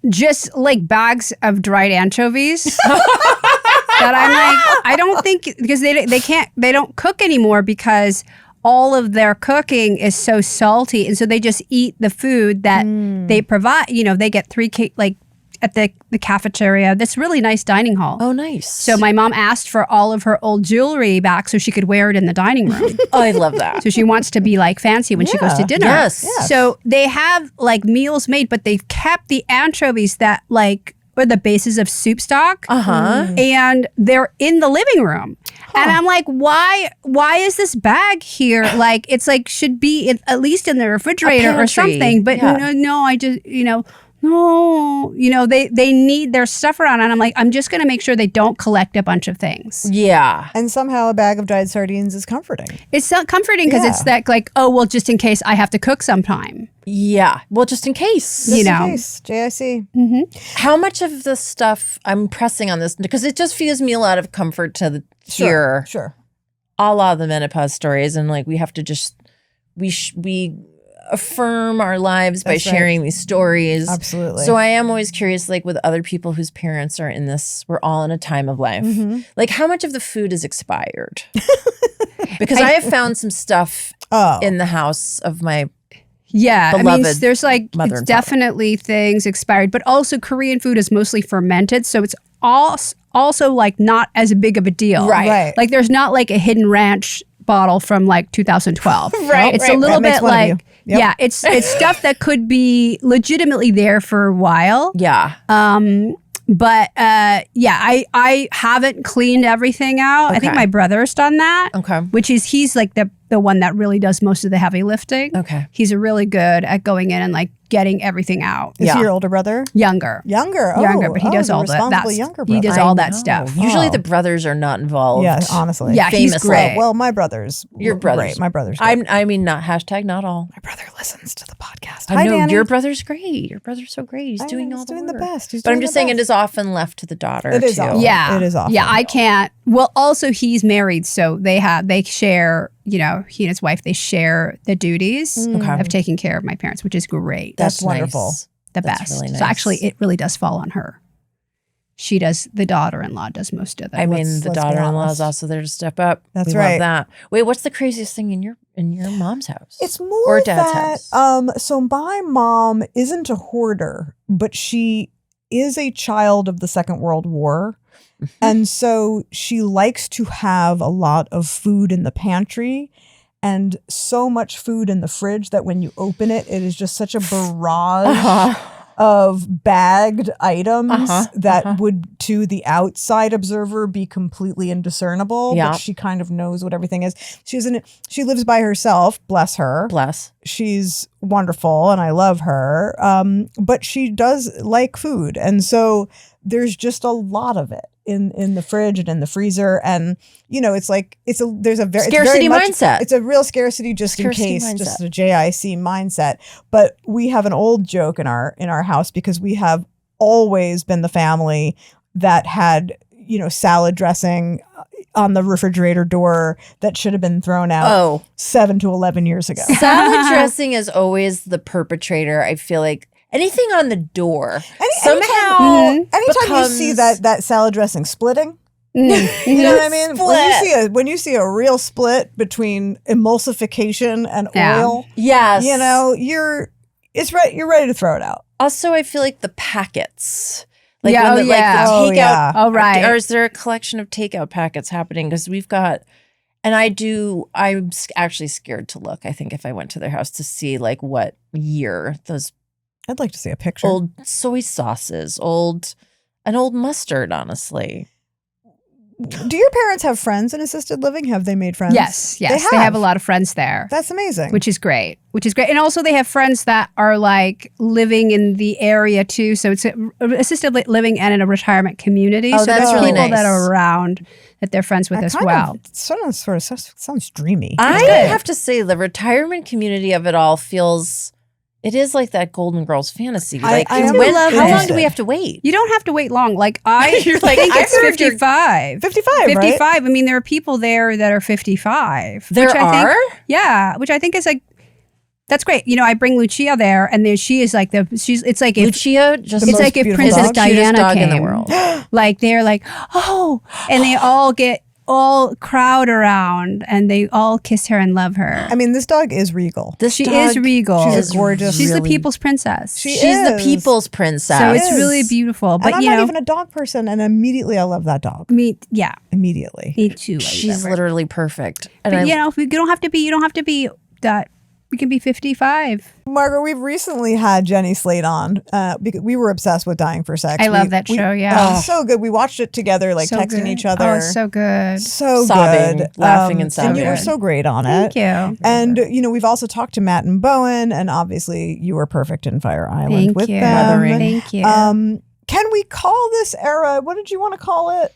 Just like bags of dried anchovies. That I'm like, I don't think, because they don't cook anymore because all of their cooking is so salty, and so they just eat the food that they provide. You know, they get 3 like at the cafeteria. That's really nice dining hall. Oh, nice. So my mom asked for all of her old jewelry back so she could wear it in the dining room. Oh, I love that. So she wants to be like fancy when she goes to dinner. Yes. So they have like meals made, but they've kept the anchovies that like were the basis of soup stock. And they're in the living room. And I'm like, why is this bag here? Like, it's like should be at least in the refrigerator or something. But no, I just, no, they need their stuff around. And I'm like, I'm just going to make sure they don't collect a bunch of things. Yeah. And somehow a bag of dried sardines is comforting. It's not comforting because it's that like, oh, well, just in case I have to cook sometime. Yeah. Well, just in case. Just in case. JIC. How much of the stuff, I'm pressing on this because it just feels me a lot of comfort to hear Sure. a lot of the menopause stories, and like we have to just we affirm our lives by sharing these stories. Absolutely. So I am always curious, like with other people whose parents are in this, we're all in a time of life. Like how much of the food is expired? Because I have found some stuff in the house of my beloved there's like mother it's and definitely things expired, but also Korean food is mostly fermented, so it's also like not as big of a deal. Right. Like there's not like a Hidden Ranch bottle from like 2012. Right, It's right. a little That makes bit one of like you. Yep. yeah, it's stuff that could be legitimately there for a while. Yeah. But I haven't cleaned everything out. I think my brother's done that. Okay. Which is he's like the one that really does most of the heavy lifting. Okay. He's really good at going in and like getting everything out. Is he your older brother? Younger. Younger, but he does all responsible that. younger He brother. does all that stuff. Usually the brothers are not involved. Yeah, honestly. Yeah, he's famously. great. Well, my brothers. Your brothers. Great. My brothers. Great. I mean, not hashtag not all. My brother listens to the podcast. I Hi, know Danny. your brother's great. Your brother's so great. He's I know, doing he's all the doing work. the best. He's But I'm doing just the saying it best. is often left to the daughter. It is too. awful. Yeah. It is awful. Yeah, I can't. Well, also he's married, so they share, he and his wife, they share the duties of taking care of my parents, which is great. That's wonderful. nice. The That's best. really nice. So actually it really does fall on her. She does, the daughter-in-law does most of it. I mean, Let's the be daughter-in-law is honest. also there to step up. That's we right. Love that. Wait, what's the craziest thing in your mom's house? It's more or dad's that, house. so my mom isn't a hoarder, but she is a child of the Second World War. And so she likes to have a lot of food in the pantry and so much food in the fridge that when you open it, it is just such a barrage of bagged items that would, to the outside observer, be completely indiscernible. Yeah. But she kind of knows what everything is. She lives by herself, bless her. Bless. She's wonderful and I love her. But she does like food. And so there's just a lot of it in the fridge and in the freezer. And, there's a very Scarcity mindset. It's a real scarcity just in case, mindset. just a JIC mindset. But we have an old joke in our house because we have always been the family that had, salad dressing on the refrigerator door that should have been thrown out 7 to 11 years ago. Salad dressing is always the perpetrator. I feel like anything on the door Anytime you becomes- see that salad dressing splitting, you know what I mean? When you see a real split between emulsification and oil, Yes. you're ready to throw it out. Also, I feel like the packets. Like Yeah, when the oh, yeah. takeout. Oh, yeah. Oh, right. Or is there a collection of takeout packets happening? Because we've got And I'm actually scared to look, I think, if I went to their house to see like what year those I'd like to see a picture. old soy sauces, an old mustard, honestly. Do your parents have friends in assisted living? Have they made friends? Yes. They have a lot of friends there. That's amazing. Which is great. And also they have friends that are like living in the area too. So it's assisted living and in a retirement community. Oh, so that's there's really people nice. that are around that they're friends with as well. Sort of sounds dreamy. I have to say the retirement community of it all feels... It is like that Golden Girls fantasy. Like, I am how long interested. do we have to wait? You don't have to wait long. Like You're like, think I it's served your- 55. 55, 55. right? I mean, there are people there that are 55. There which I are? think, yeah, which I think is like, that's great. You know, I bring Lucia there, and then she is like it's like if Lucia, just The it's most like if beautiful Princess dog. Cutest Diana dog came. in the world. Like they're like, oh, and they all crowd around, and they all kiss her and love her. I mean, this dog is regal. She is regal. She's a gorgeous- She's the really- people's princess. She's the is. people's princess. So it's is. really beautiful. But And I'm you not know, even a dog person, and immediately I love that dog. yeah, Immediately. me too. I She's love her. literally perfect. And But you know, you don't have to be that. We can be 55. Margaret, we've recently had Jenny Slate on because we were obsessed with Dying for Sex. I love that show, yeah. So good. We watched it together, like So texting good. each other. Oh, it's so good. So Sobbing, good. laughing and And you were sobbing. so great on it. Thank you. And, you know, we've also talked to Matt and Bowen, and obviously you were perfect in Fire Island Thank with you. them. Thank you. Can we call this era, what did you want to call it?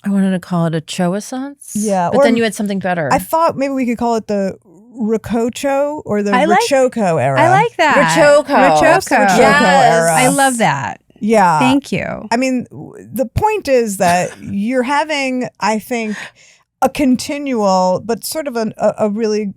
I wanted to call it a Choissance. Yeah, But or- then you had something better. I thought maybe we could call it the Rococo or the I like- Rococo era. I like that. Rococo. That's the Rococo era. I love that. Yeah. Thank you. I mean, the point is that you're having, I think, a continual, but sort of a really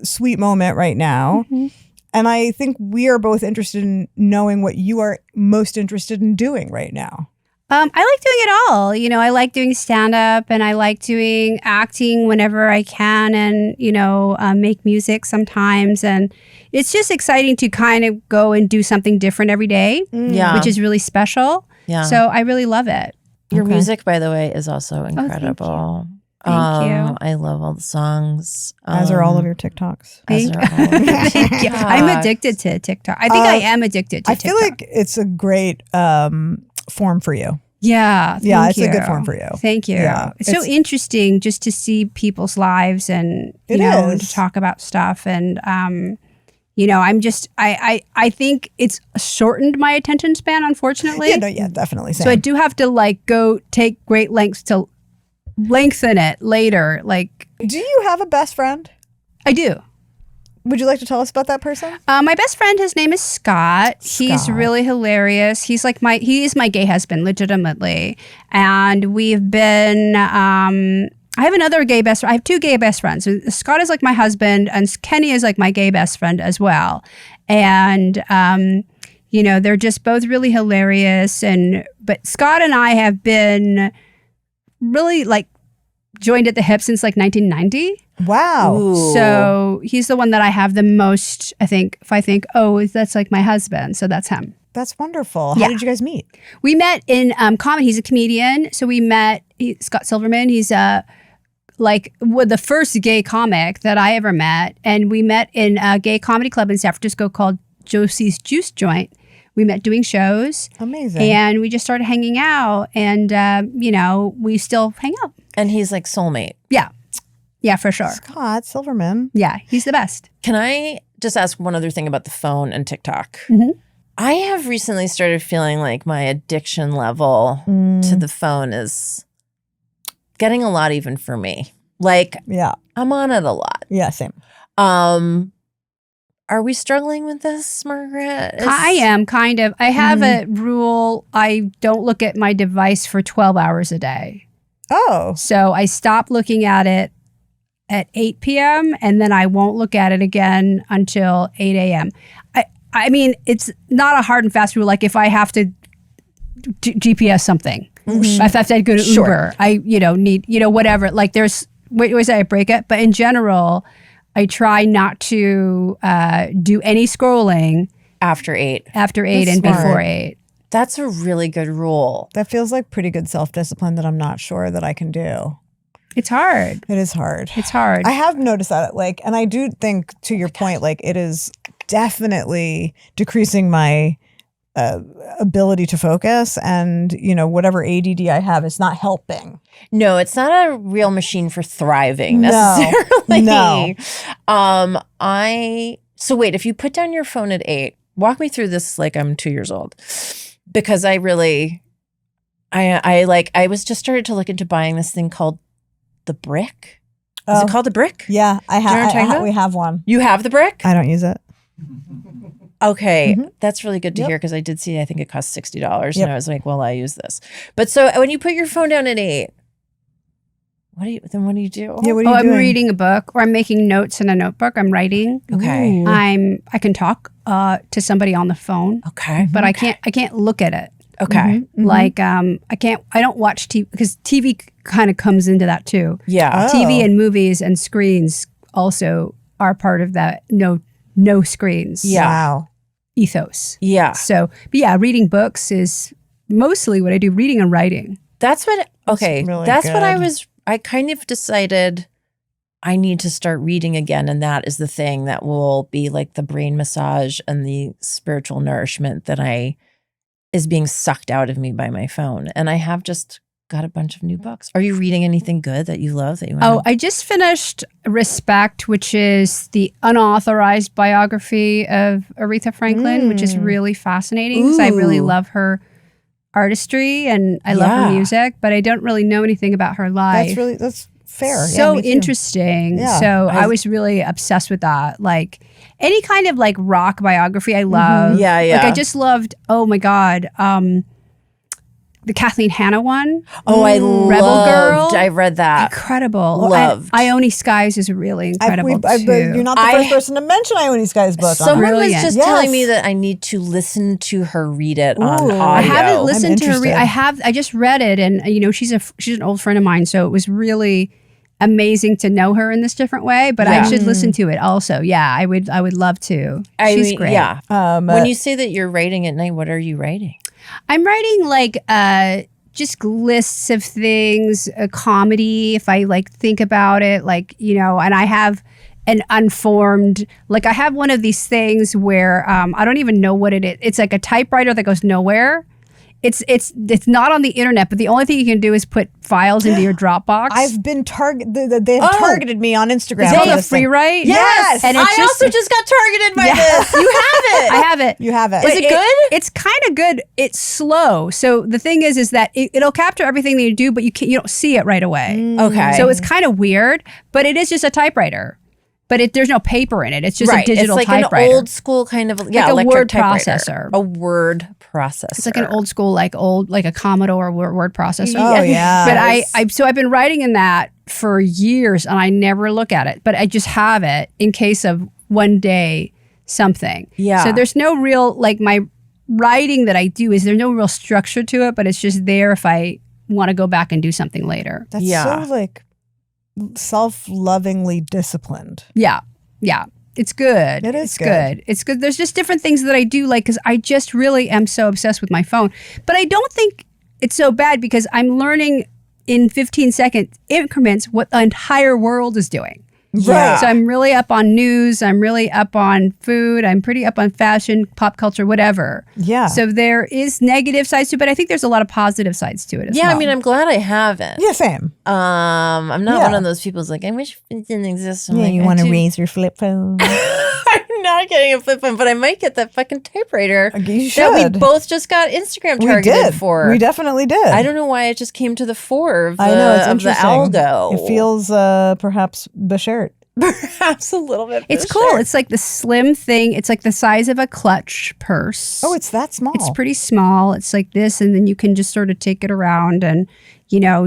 sweet moment right now. Mm-hmm. And I think we are both interested in knowing what you are most interested in doing right now. I like doing it all. You know, I like doing stand up and I like doing acting whenever I can and, you know, make music sometimes. And it's just exciting to kind of go and do something different every day, yeah. which is really special. yeah. So I really love it. Your Okay. music, by the way, is also thank you. incredible. Thank you. I love all the songs. As are all of your TikToks. As are all of your Thank you. I'm TikToks. addicted to TikTok. I think I am addicted to I TikTok. feel like it's a great form for you. Yeah. Yeah, thank it's a good you. form for you. Thank you. Yeah, it's so it's- interesting just to see people's lives and, you It know, is. to talk about stuff. And, you know, I think it's shortened my attention span, unfortunately. Yeah, definitely. Same. So I do have to like go take great lengths to lengthen it later. Like Do you have a best friend? I do. Would you like to tell us about that person? My best friend, his name is Scott. He's Scott. really hilarious. He is my gay husband, legitimately. And we've been, I have another gay best friend. I have two gay best friends. Scott is like my husband and Kenny is like my gay best friend as well. And, you know, they're just both really hilarious. But Scott and I have been really like joined at the hip since like 1990. Wow. Ooh. So he's the one that I have the most, I think, if I think, oh, that's like my husband. So that's him. That's wonderful. Yeah. How did you guys meet? We met in comedy. He's a comedian. So we met Scott Silverman. He's the first gay comic that I ever met. And we met in a gay comedy club in San Francisco called Josie's Juice Joint. We met doing shows. Amazing. And we just started hanging out. And, you know, we still hang out. And he's like soulmate. Yeah. Yeah, for sure. Scott Silverman. Yeah, he's the best. Can I just ask one other thing about the phone and TikTok? Mhm. I have recently started feeling like my addiction level to the phone is getting a lot even for me. Like Yeah. I'm on it a lot. Yeah, same. Are we struggling with this, Margaret? I am kind of. I have a rule. I don't look at my device for 12 hours a day. Oh. So I stop looking at it at 8 p.m. and then I won't look at it again until 8 a.m. I mean, it's not a hard and fast rule. Like if I have to GPS something, if I have to go to Uber, I, need, whatever. Like there's ways I break it. But in general, I try not to do any scrolling after 8. after 8 That's and smart. before 8. That's a really good rule. That feels like pretty good self-discipline that I'm not sure that I can do. It's hard. It is hard. It's hard. I have noticed that, like, and I do think, to your point, like, it is definitely decreasing my ability to focus, and whatever ADD I have, it's not helping. No, it's not a real machine for thriving necessarily. No. So wait, if you put down your phone at 8, walk me through this like I'm 2 years old, because I was just started to look into buying this thing called the brick. Is it called the brick? Yeah, I have. We have one. You have the brick? I don't use it. Okay, that's really good to hear, because I did see, I think it cost $60, and I was like, well, I use this. But so when you put your phone down at 8, what do you do? Yeah, what are you doing? I'm reading a book, or I'm making notes in a notebook. I'm writing. Okay. I can talk to somebody on the phone. Okay. But I can't look at it. Okay. Like I don't watch TV, because TV kind of comes into that too. Yeah. TV and movies and screens also are part of that no screens. Yeah. Wow. Ethos. Yeah. So, but yeah, reading books is mostly what I do, reading and writing. That's what really that's what good. I kind of decided I need to start reading again, and that is the thing that will be like the brain massage and the spiritual nourishment that is being sucked out of me by my phone. And I have just got a bunch of new books. Are you reading anything good that you love that you want? I just finished Respect, which is the unauthorized biography of Aretha Franklin, which is really fascinating, because I really love her artistry and I love her music, but I don't really know anything about her life. That's fair. So me too. interesting. Yeah. So I was really obsessed with that. Like any kind of like rock biography I love. Yeah. Like I just loved, oh my God, the Kathleen Hanna one. Oh, I Rebel loved. Girl. I read that. Incredible. Loved. And Ione Skies is really incredible too. You're not the first person to mention Ione Sky's book. Someone was Brilliant. just telling me that I need to listen to her read it on audio. I haven't listened to her read. interested. I just read it, and she's an old friend of mine, so it was really amazing to know her in this different way. But I should listen to it also. Yeah, I would love to. She's great. Yeah. When you say that you're writing at night, what are you writing? I'm writing like just lists of things, a comedy, if I like think about it, like, and I have an unformed, like I have one of these things where I don't even know what it is. It's like a typewriter that goes nowhere. It's not on the internet, but the only thing you can do is put files into your Dropbox. I've been targeted. They've targeted me on Instagram. Is it a free write? Yes. And I also just got targeted by this. You have it. I have it. You have it. Is it good? It's kind of good. It's slow. So the thing is that it'll capture everything that you do, but you don't see it right away. Okay. So it's kind of weird, but it is just a typewriter. But there's no paper in it. It's just a digital typewriter. It's like typewriter. an old school kind of a electric word typewriter. processor. A word processor. It's like an old school, like a Commodore word processor. Oh, yeah. But I've been writing in that for years, and I never look at it. But I just have it in case of one day something. Yeah. So there's no real, like my writing that I do there's no real structure to it, but it's just there if I want to go back and do something later. That's so like self-lovingly disciplined. Yeah. It's good. It is It's good. It's good. There's just different things that I do, like, because I just really am so obsessed with my phone. But I don't think it's so bad, because I'm learning in 15-second increments what the entire world is doing. Right. So I'm really up on news. I'm really up on food. I'm pretty up on fashion, pop culture, whatever. Yeah. So there is negative sides to it, but I think there's a lot of positive sides to it as well. I mean, I'm glad I haven't. Yeah, same. I'm not one of those people who's like, I wish it didn't exist. I'm like, you want to raise your flip phone? I'm not getting a flip phone, but I might get that fucking typewriter You that should. we both just got Instagram We targeted did. for. We definitely did. I don't know why it just came to the fore of the, I know, it's of the interesting. algo. It feels perhaps bashert. Perhaps a little bit. It's for cool. sure. It's like the slim thing. It's like the size of a clutch purse. Oh, it's that small. It's pretty small. It's like this, and then you can just sort of take it around and,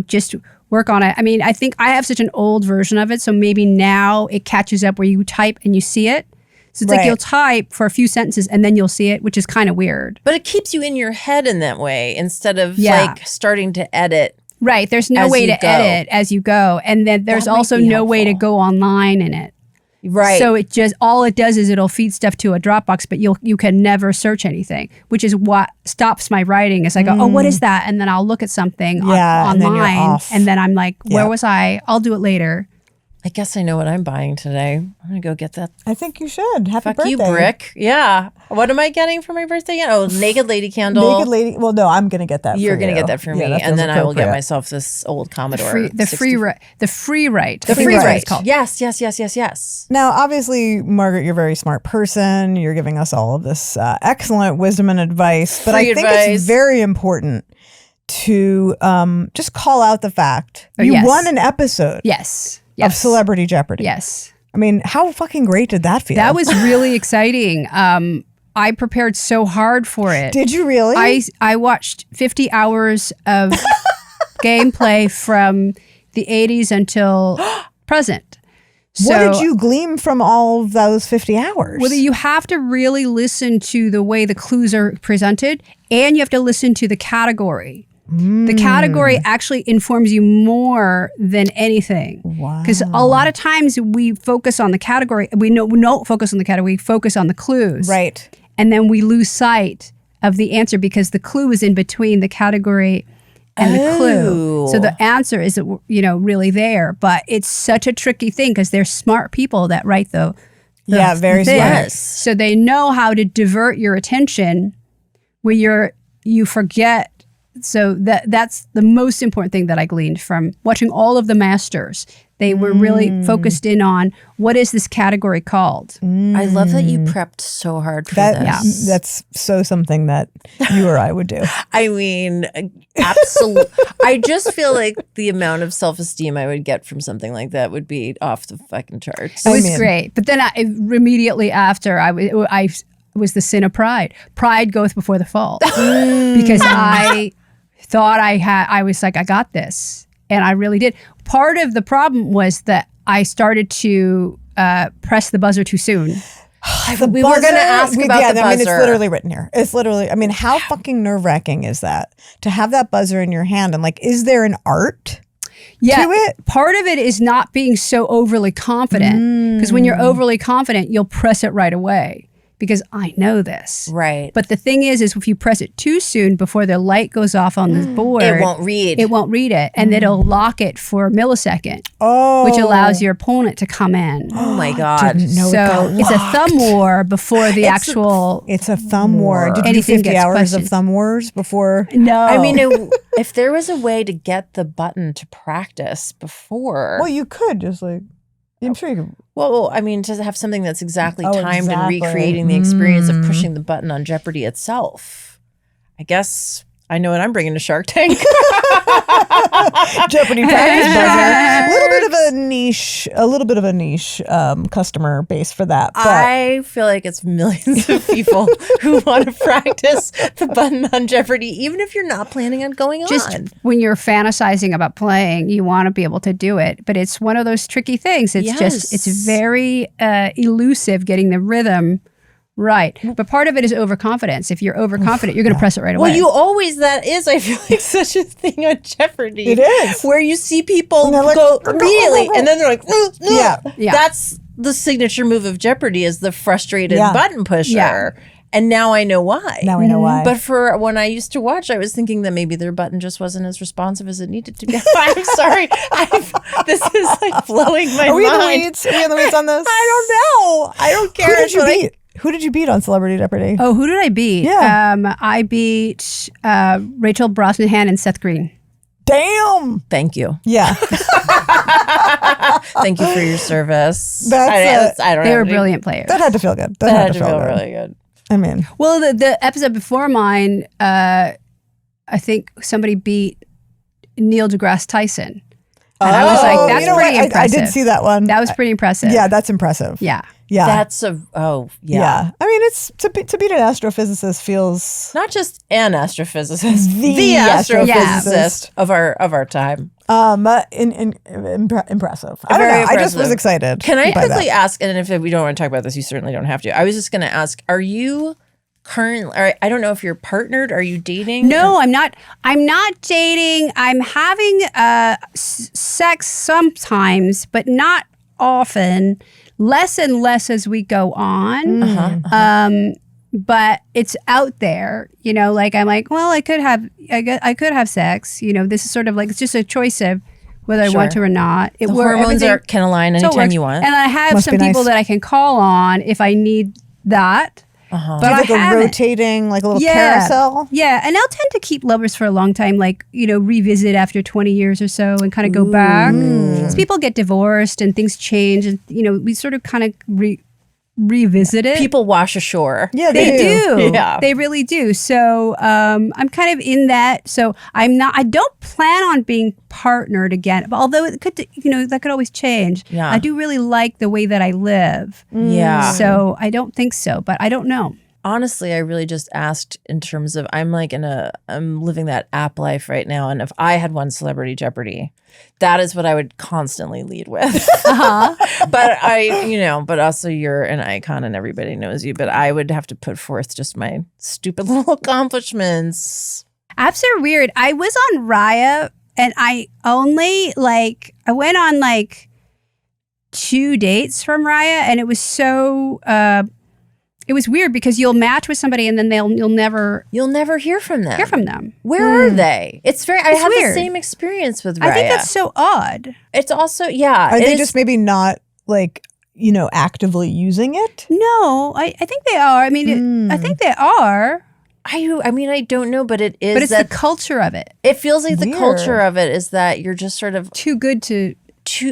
just work on it. I mean, I think I have such an old version of it, so maybe now it catches up where you type and you see it. So it's like you'll type for a few sentences and then you'll see it, which is kind of weird. But it keeps you in your head in that way instead of Yeah. like starting to edit. Right. There's no As way you to go. edit as you go. And then there's That might also be no way to helpful. go online in it. Right. So it just, all it does is it'll feed stuff to a Dropbox, but you can never search anything, which is what stops my writing. Is I go, oh, what is that? And then I'll look at something and then you're online, off. and then I'm like, where was I? I'll do it later. I guess I know what I'm buying today. I'm going to go get that. I think you should. Happy Fuck birthday. you, Brick. Yeah. What am I getting for my birthday? Oh, Naked Lady candle. Naked Lady. Well, no, I'm going to get that You're for going to you. get that for me. Yeah, that And then feels I will get appropriate. myself this old Commodore. The free write. The free write. It's called. Yes. Now, obviously, Margaret, you're a very smart person. You're giving us all of this excellent wisdom and advice. But Free I think advice. it's very important to just call out the fact you yes. won an episode Yes. of Celebrity Jeopardy. Yes. I mean, how fucking great did that feel? That was really exciting. I prepared so hard for it. Did you really? I watched 50 hours of gameplay from the 80s until present. What did you glean from all of those 50 hours? Well, you have to really listen to the way the clues are presented, and you have to listen to the category. The category actually informs you more than anything. Wow. Because a lot of times we focus on the category. We don't focus on the category. We focus on the clues. Right. And then we lose sight of the answer because the clue is in between the category and the clue. So the answer is, really there. But it's such a tricky thing because they're smart people that write the very thing. smart. Yes. So they know how to divert your attention where you forget. So that's the most important thing that I gleaned from watching all of the masters. They were really focused in on what is this category called. I love that you prepped so hard for this. That's so something that you or I would do. I mean, absolutely. I just feel like the amount of self-esteem I would get from something like that would be off the fucking charts. It was great. But then immediately after, I was the sin of pride. Pride goeth before the fall. Because I thought I was like, I got this. And I really did. Part of the problem was that I started to press the buzzer too soon. We were going to ask about the buzzer. I mean, it's literally written here. It's literally, I mean, how fucking nerve-wracking is that? To have that buzzer in your hand and is there an art to it? Part of it is not being so overly confident. Because when you're overly confident, you'll press it right away. Because I know this. Right. But the thing is if you press it too soon before the light goes off on the board, it won't read. It won't read it. And it'll lock it for a millisecond, which allows your opponent to come in. Oh my God. Didn't know So it's a thumb war before the actual. It's a thumb war. Did you do Anything 50 gets hours questioned. of thumb wars before? No. I mean, if there was a way to get the button to practice before. Well, you could just I'm sure you could. Well, I mean, to have something that's exactly timed exactly. and recreating the experience of pushing the button on Jeopardy itself. I guess I know what I'm bringing to Shark Tank. Jeopardy practice buzzer. A little bit of a niche customer base for that. But I feel like it's millions of people who want to practice the button on Jeopardy, even if you're not planning on going Just on. when you're fantasizing about playing, you want to be able to do it. But it's one of those tricky things. It's very elusive getting the rhythm right. But part of it is overconfidence. If you're overconfident, you're going to press it right away. Well, that is, I feel like, such a thing on Jeopardy. It is. Where you see people like, go immediately, and then they're like, Yeah. That's the signature move of Jeopardy, is the frustrated Yeah. button pusher. Yeah. And now I know why. Now we know why. But for when I used to watch, I was thinking that maybe their button just wasn't as responsive as it needed to be. I'm sorry. This is blowing my Are we in the mind. weeds? Are we in the weeds on this? I don't know. I don't care. Who did you But beat? Who did you beat on Celebrity Jeopardy? Oh, who did I beat? Yeah. I beat Rachel Brosnahan and Seth Green. Damn. Thank you. Yeah. Thank you for your service. That's I don't They have were any- brilliant players. That had to feel good. That had to feel good. really good. I mean, Well, the episode before mine, I think somebody beat Neil deGrasse Tyson. And I was like, that's you know pretty what? impressive. I did see that one. That was pretty impressive. Yeah, that's impressive. Yeah. Yeah. Yeah. I mean, it's to beat an astrophysicist feels Not just an astrophysicist, The astrophysicist of our time. impressive. I don't know. Very I just was impressive. excited. Can I by quickly that. ask, and if we don't want to talk about this, you certainly don't have to. I was just going to ask, are you currently, I don't know if you're partnered, are you dating? No, I'm not dating. I'm having sex sometimes, but not often. less and less as we go on. But it's out there, like I'm like, well, I could have sex. This is sort of like, it's just a choice of whether I want to or not. The hormones can align anytime you want. And I have some people that I can call on if I need that. But like a rotating, like a little carousel? Yeah, and I'll tend to keep lovers for a long time, like, revisit after 20 years or so and kind of go back. Because people get divorced and things change and, we sort of kind of revisit it. People wash ashore. Yeah, they do. Yeah. They really do. So I'm kind of in that. So I don't plan on being partnered again, although it could, that could always change. Yeah. I do really like the way that I live. Yeah. So I don't think so, but I don't know. Honestly, I really just asked in terms of, I'm living that app life right now. And if I had won Celebrity Jeopardy, that is what I would constantly lead with. But but also you're an icon and everybody knows you. But I would have to put forth just my stupid little accomplishments. Apps are weird. I was on Raya and I only I went on 2 dates from Raya and it was so... it was weird because you'll match with somebody and then you'll never hear from them. Where are they? I had weird. the same experience with Raya. I think that's so odd. It's also Are they just maybe not actively using it? No, I think they are. I mean, I think they are. I don't know, but it is. But it's the culture of it. It feels like the culture of it is that you're just sort of too good to.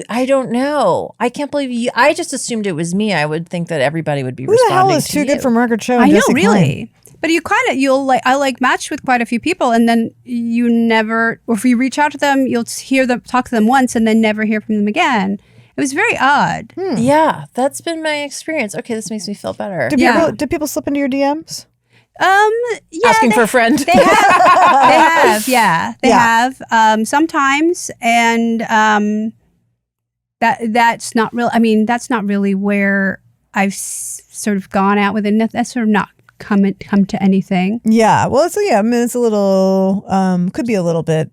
I don't know. I can't believe you. I just assumed it was me. I would think that everybody would be Who responding. Who the hell is too good for Margaret Cho? And I know, Jessi really. But I matched with quite a few people, and then you never, or if you reach out to them, you'll talk to them once, and then never hear from them again. It was very odd. Yeah, that's been my experience. Okay, this makes me feel better. Did people slip into your DMs? Yeah, asking for a friend. They have. They have sometimes, and that's not real. I mean, that's not really where I've sort of gone out with it. That's sort of not come to anything. Yeah. Well, it's a little could be a little bit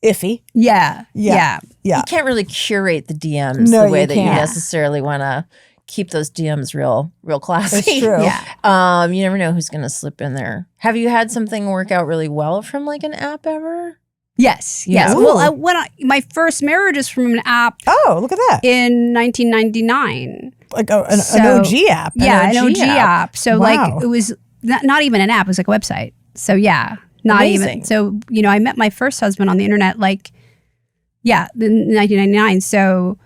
iffy. Yeah. You can't really curate the DMs the way that you necessarily want to keep those DMs real classy. It's true. Yeah. You never know who's going to slip in there. Have you had something work out really well from an app ever? Yes. Yeah. Yes. Well, my first marriage is from an app. Oh, look at that. In 1999. Like an OG app. An OG app. So wow. it was not even an app. It was like a website. So yeah, not Amazing. even. So, I met my first husband on the internet in 1999. So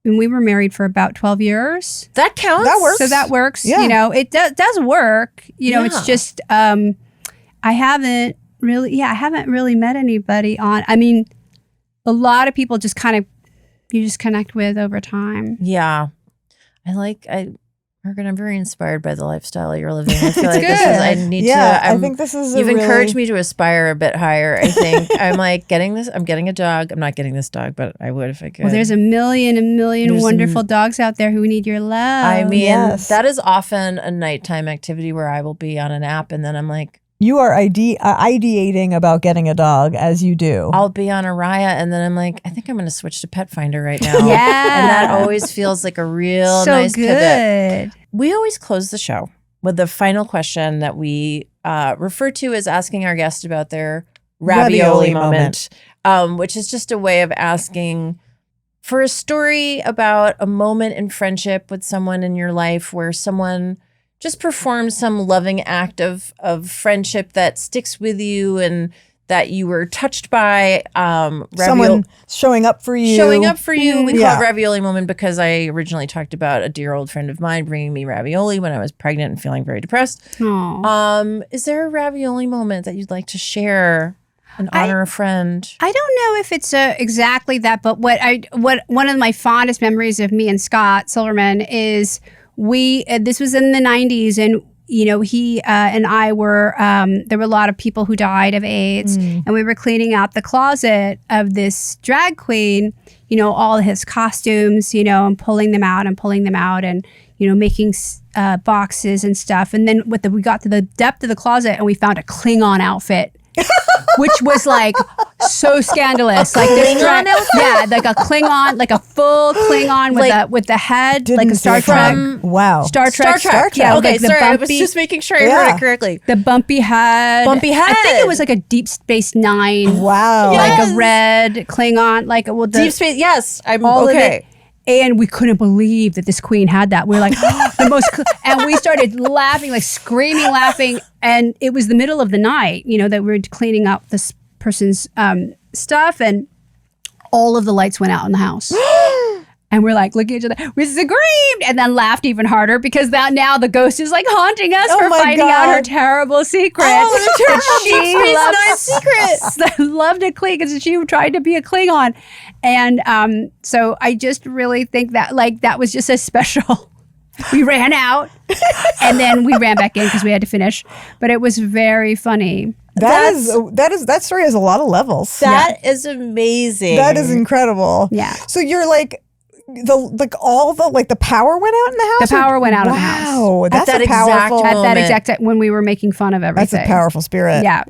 and we were married for about 12 years. That counts. That works. So that works. Yeah. It does work. It's just I haven't really met anybody on. I mean, a lot of people just you just connect with over time. Yeah. Margaret, I'm very inspired by the lifestyle you're living. I feel like good. I think this is you've encouraged me to aspire a bit higher. I think I'm I'm getting a dog. I'm not getting this dog, but I would if I could. Well, there's a million wonderful dogs out there who need your love. I mean, that is often a nighttime activity where I will be on an app and then I'm like, you are ideating about getting a dog as you do. I'll be on Araya and then I'm like, I think I'm going to switch to Pet Finder right now. Yeah. And that always feels like a real nice pivot. We always close the show with the final question that we refer to as asking our guest about their ravioli moment. Which is just a way of asking for a story about a moment in friendship with someone in your life where someone just perform some loving act of friendship that sticks with you and that you were touched by. Someone showing up for you. We call it Ravioli Moment because I originally talked about a dear old friend of mine bringing me ravioli when I was pregnant and feeling very depressed. Is there a ravioli moment that you'd like to share and honor a friend? I don't know if it's exactly that, but what one of my fondest memories of me and Scott Silverman is this was in the 90s and he and I were there were a lot of people who died of AIDS and we were cleaning out the closet of this drag queen, all his costumes, and pulling them out and making boxes and stuff. And then we got to the depth of the closet and we found a Klingon outfit which was so scandalous. Like this like a Klingon, like a full Klingon with the head, like a Star Trek. Wow. Star Trek. Yeah, okay, like the sorry. I was bumpy- just making sure I heard it correctly. The bumpy head. Bumpy head. I think it was like a Deep Space Nine. Wow. Like a red Klingon. Like the Deep Space, yes. I'm all of okay. it. And we couldn't believe that this queen had that. We were like, the most, and we started laughing, like screaming, laughing. And it was the middle of the night, you know, that we were cleaning up this person's stuff, and all of the lights went out in the house. And we're like looking at each other, we screamed and then laughed even harder because now the ghost is like haunting us for finding out her terrible secret. She loved a Klingon because she tried to be a Klingon. And so I just really think that like that was just a special. We ran out and then we ran back in because we had to finish. But it was very funny. That story has a lot of levels. That is amazing. That is incredible. Yeah. So you're like the power went out in the house? The power went out of the house. Wow. That's that a powerful At that exact time when we were making fun of everything. That's a powerful spirit. Yeah.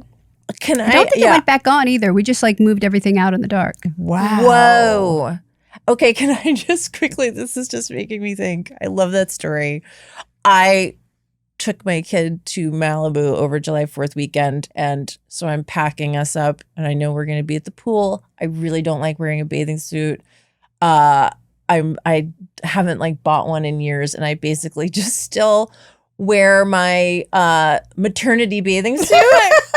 I don't think it went back on either. We just like moved everything out in the dark. Wow. Whoa. Okay, can I just quickly, this is just making me think. I love that story. I took my kid to Malibu over July 4th weekend, and so I'm packing us up, and I know we're going to be at the pool. I really don't like wearing a bathing suit. I haven't like bought one in years, and I basically just still wear my maternity bathing suit,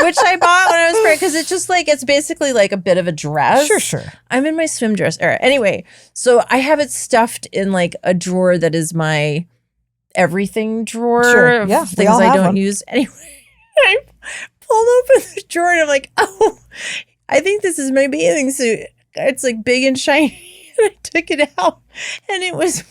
which I bought when I was pregnant because it's just like it's basically like a bit of a dress. Sure. I'm in my swim dress era. Anyway, so I have it stuffed in like a drawer that is my everything drawer of things I don't use. Anyway, I pulled open the drawer and I'm like, oh, I think this is my bathing suit. It's like big and shiny. And I took it out and it was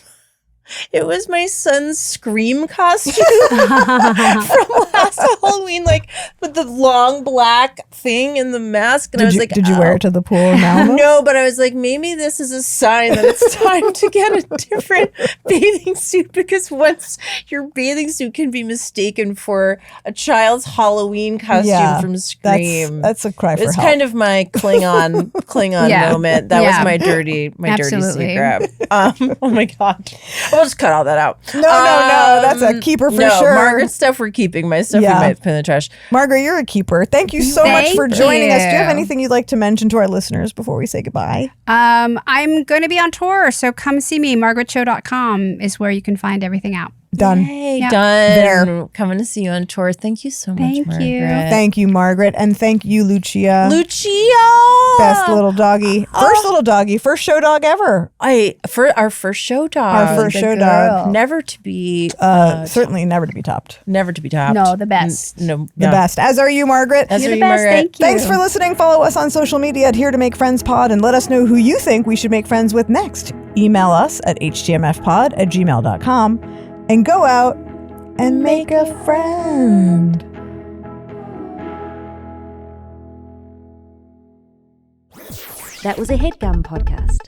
my son's Scream costume from last Halloween, like with the long black thing and the mask. And I was like, did you wear it to the pool now? No, but I was like, maybe this is a sign that it's time to get a different bathing suit, because once your bathing suit can be mistaken for a child's Halloween costume from Scream. That's a cry for help. It's kind of my Klingon moment. That was my dirty Absolutely. secret. Oh my God. We'll just cut all that out. No. That's a keeper for sure. Margaret's stuff we're keeping. My stuff we might put in the trash. Margaret, you're a keeper. Thank you so much for joining us. Do you have anything you'd like to mention to our listeners before we say goodbye? I'm going to be on tour, so come see me. MargaretCho.com is where you can find everything out. Done. Hey, Yeah. done. There. Coming to see you on tour. Thank you so much, Thank Margaret. you. Thank you, Margaret. And thank you, Lucia. Best little doggy. First little doggy. First show dog ever. For our first show dog. Our first show dog. Never to be Certainly never to be topped. never to be topped. No, the best. The best. As are you, Margaret. As You're are the you, best. Margaret. Thank you. Thanks for listening. Follow us on social media at Here to Make Friends Pod and let us know who you think we should make friends with next. Email us at htmfpod@gmail.com and go out and make a friend. That was a Headgum podcast.